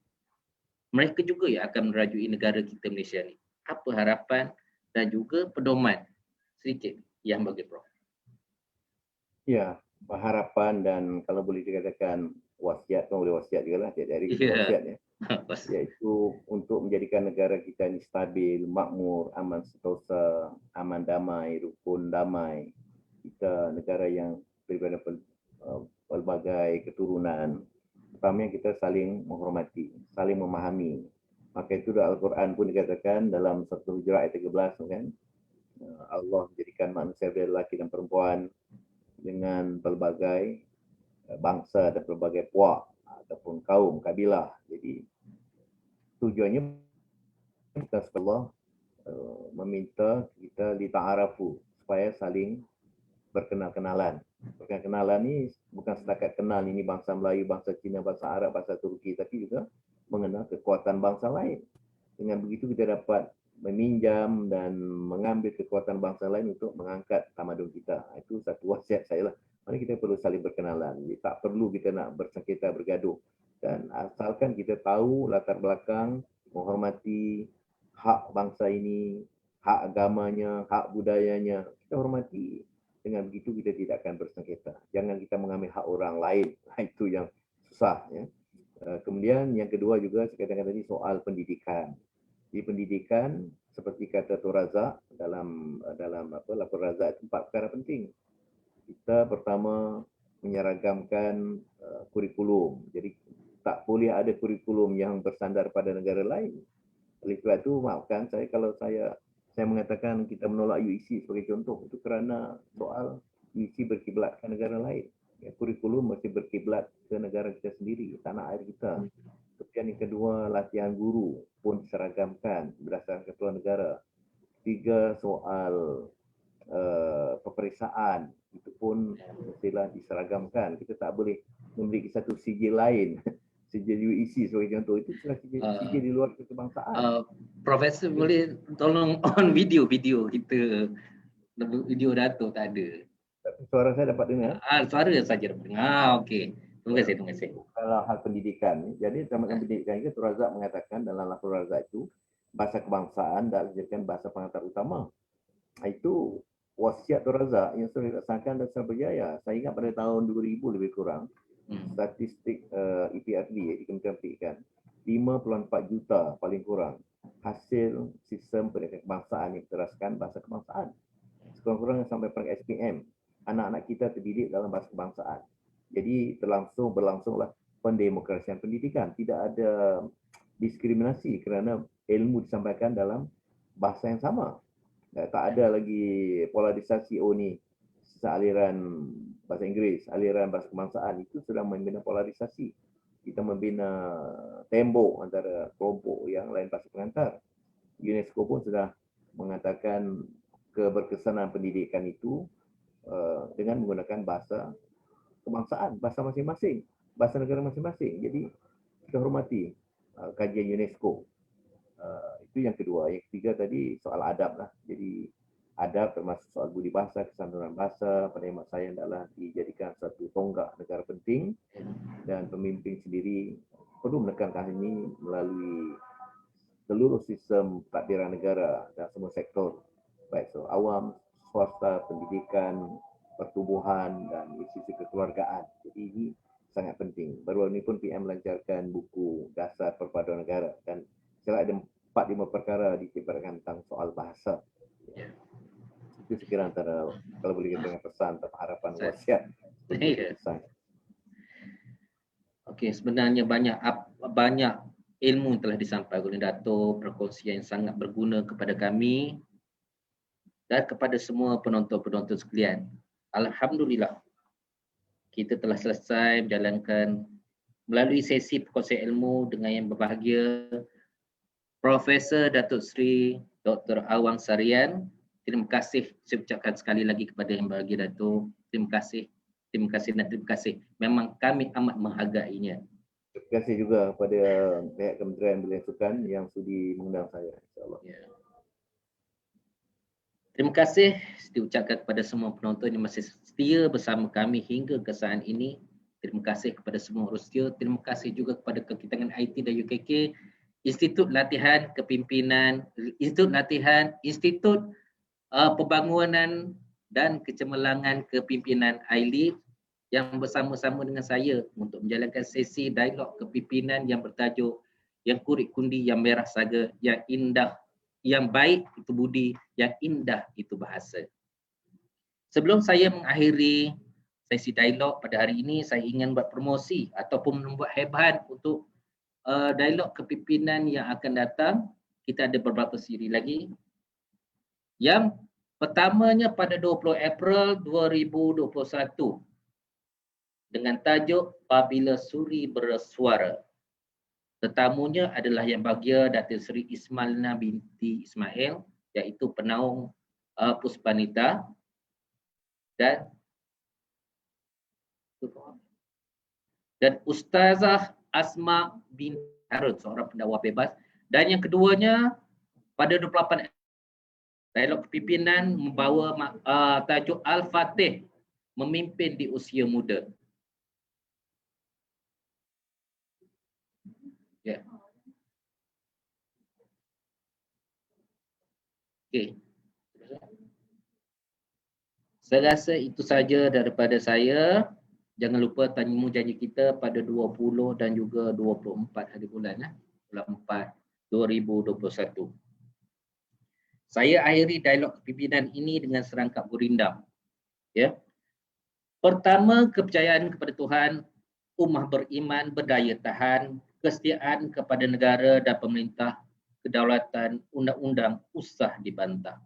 mereka juga yang akan merajui negara kita Malaysia ni. Apa harapan dan juga pedoman sedikit yang bagi Prof? Ya, harapan dan kalau boleh dikatakan wasiat, boleh wasiat juga lah dari wasiat ya. Iaitu untuk menjadikan negara kita ini stabil, makmur, aman sentosa, aman damai, rukun damai. Kita negara yang daripada pelbagai keturunan. Pertama kita saling menghormati, saling memahami. Maka itu Al-Quran pun dikatakan dalam satu Hujrat ayat 13 kan. Allah menjadikan manusia lelaki dan perempuan dengan pelbagai bangsa dan pelbagai puak ataupun kaum, kabilah. Jadi tujuannya kita Allah meminta kita lita'arafu supaya saling berkenal-kenalan. Berkenal-kenalan ni bukan setakat kenal ini bangsa Melayu, bangsa Cina, bangsa Arab, bangsa Turki, tapi juga mengenal kekuatan bangsa lain. Dengan begitu kita dapat meminjam dan mengambil kekuatan bangsa lain untuk mengangkat tamadun kita. Itu satu wasiat saya lah. Mari kita perlu saling berkenalan. Jadi, tak perlu kita nak bersengketa, bergaduh. Dan asalkan kita tahu latar belakang, menghormati hak bangsa ini, hak agamanya, hak budayanya, kita hormati. Dengan begitu kita tidak akan bersengketa. Jangan kita mengambil hak orang lain. Itu yang susah. Ya. Kemudian yang kedua juga saya katakan tadi soal pendidikan. Di pendidikan seperti kata Tuan Razak dalam lapor Razak itu 4 perkara penting. Kita pertama menyeragamkan kurikulum. Jadi tak boleh ada kurikulum yang bersandar pada negara lain. Oleh sebab itu maafkan saya kalau saya mengatakan kita menolak UEC sebagai contoh, itu kerana soal UEC berkiblat ke negara lain. Ya, kurikulum mesti berkiblat ke negara kita sendiri, tanah air kita. Kemudian yang kedua, latihan guru pun diseragamkan berdasarkan keperluan negara. 3, soal peperiksaan, itu pun mestilah diseragamkan. Kita tak boleh memiliki satu sijil lain. Sijil UEC sebagai contoh, itu sijil di luar kebangsaan. Profesor boleh tolong on video kita. Video Dato' tak ada. Suara saya dapat dengar? Suara saja dapat dengar. Okey. Terima kasih. Kalau hal pendidikan, jadi dalam pendidikan itu Tuan Razak mengatakan dalam laporan Razak itu bahasa kebangsaan dan dijadikan bahasa pengantar utama. Itu wasiat Tuan Razak yang sudah dilaksanakan dan sudah berjaya. Saya ingat pada tahun 2000 lebih kurang, statistik EPRD di Kementerian Pendidikan, 5.4 juta paling kurang hasil sistem pendidikan kebangsaan yang teraskan bahasa kebangsaan. Sekurang-kurangnya sampai peringkat SPM, anak-anak kita terdidik dalam bahasa kebangsaan. Jadi berlangsunglah pendemokrasian pendidikan. Tidak ada diskriminasi kerana ilmu disampaikan dalam bahasa yang sama. Tak ada lagi polarisasi, ni aliran bahasa Inggeris, aliran bahasa kebangsaan. Itu sudah membina polarisasi. Kita membina tembok antara kelompok yang lain bahasa pengantar. UNESCO pun sudah mengatakan keberkesanan pendidikan itu dengan menggunakan bahasa kebangsaan, bahasa masing-masing, bahasa negara masing-masing. Jadi kita hormati kajian UNESCO. Itu yang kedua. Yang ketiga tadi soal adab lah. Jadi adab termasuk soal budi bahasa, kesantunan bahasa, pada hemat saya adalah dijadikan satu tonggak negara penting, dan pemimpin sendiri perlu menekankan ini melalui seluruh sistem takbiran negara dan semua sektor, baik so awam, swasta, pendidikan, pertubuhan, dan institusi kekeluargaan. Jadi ini sangat penting. Baru ini pun PM melancarkan buku dasar perpaduan negara, dan setelah ada 4-5 perkara ditibatkan tentang soal bahasa. Itu sekiranya antara, kalau boleh kita dengan pesan atau harapan wasiat. Okey, sebenarnya banyak ilmu telah disampaikan oleh Dato', perkongsian yang sangat berguna kepada kami dan kepada semua penonton-penonton sekalian. Alhamdulillah, kita telah selesai menjalankan melalui sesi perkongsian ilmu dengan yang berbahagia Profesor Datuk Seri Dr. Awang Sarian. Terima kasih saya ucapkan sekali lagi kepada yang berbahagia Datuk. Terima kasih dan terima kasih. Memang kami amat menghargainya. Terima kasih juga kepada pihak Kementerian Belia Sukan yang sudi mengundang saya, insyaAllah. Ya. Terima kasih diucapkan kepada semua penonton yang masih setia bersama kami hingga ke saat ini. Terima kasih kepada semua usia. Terima kasih juga kepada Kekitangan IT dan UKK, Institut Latihan Kepimpinan, Institut Latihan, Institut Pembangunan dan Kecemerlangan Kepimpinan ILID yang bersama-sama dengan saya untuk menjalankan sesi dialog kepimpinan yang bertajuk Yang Kurik Kundi Yang Merah Saga, Yang Indah, Yang Baik Itu Budi, Yang Indah Itu Bahasa. Sebelum saya mengakhiri sesi dialog pada hari ini, saya ingin buat promosi ataupun membuat hebat untuk dialog kepimpinan yang akan datang. Kita ada beberapa siri lagi. Yang pertamanya pada 20 April 2021 dengan tajuk Apabila Suri Bersuara. Tetamunya adalah yang bahagia Datuk Seri Ismailna binti Ismail, iaitu penaung Puspanita, dan Ustazah Asma bin Harun, seorang pendakwah bebas. Dan yang keduanya pada 28 dialog kepimpinan membawa tajuk Al-Fatih, Memimpin di Usia Muda. Ya. Okey. Saya rasa itu saja daripada saya. Jangan lupa temu janji kita pada 20 dan juga 24 hari bulan, bulan 4 2021. Saya akhiri dialog kepimpinan ini dengan serangkap gurindam. Ya. Pertama, kepercayaan kepada Tuhan, ummah beriman, berdaya tahan, kesetiaan kepada negara dan pemerintah, kedaulatan, undang-undang usah dibantah.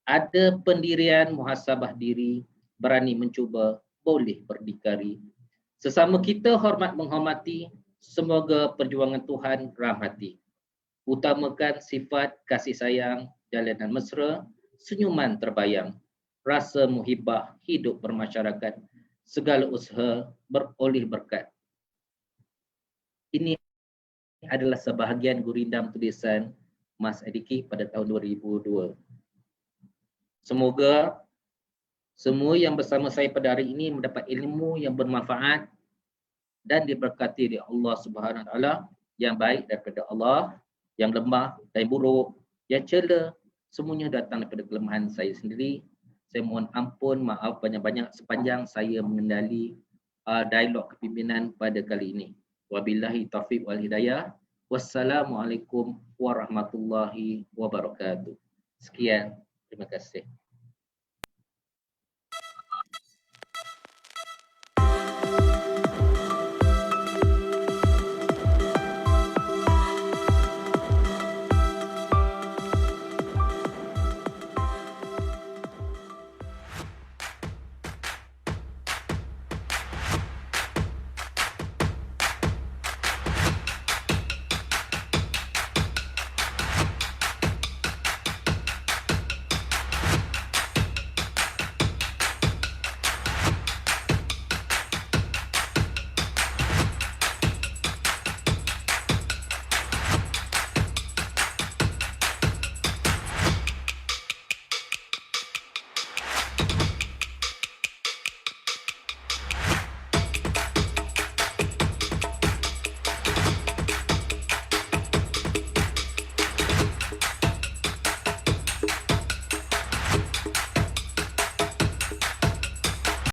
Ada pendirian, muhasabah diri, berani mencuba, boleh berdikari. Sesama kita hormat menghormati, semoga perjuangan Tuhan rahmati. Utamakan sifat kasih sayang, jalanan mesra, senyuman terbayang, rasa muhibah, hidup bermasyarakat, segala usaha beroleh berkat. Ini adalah sebahagian gurindam tulisan Mas Adiki pada tahun 2002. Semoga semua yang bersama saya pada hari ini mendapat ilmu yang bermanfaat dan diberkati oleh Allah Subhanahu Wa Taala, yang baik daripada Allah, yang lemah dan buruk, yang cela, semuanya datang daripada kelemahan saya sendiri. Saya mohon ampun, maaf banyak-banyak sepanjang saya mengendali dialog kepimpinan pada kali ini. Wabillahi taufiq wal hidayah. Wassalamualaikum warahmatullahi wabarakatuh. Sekian, terima kasih.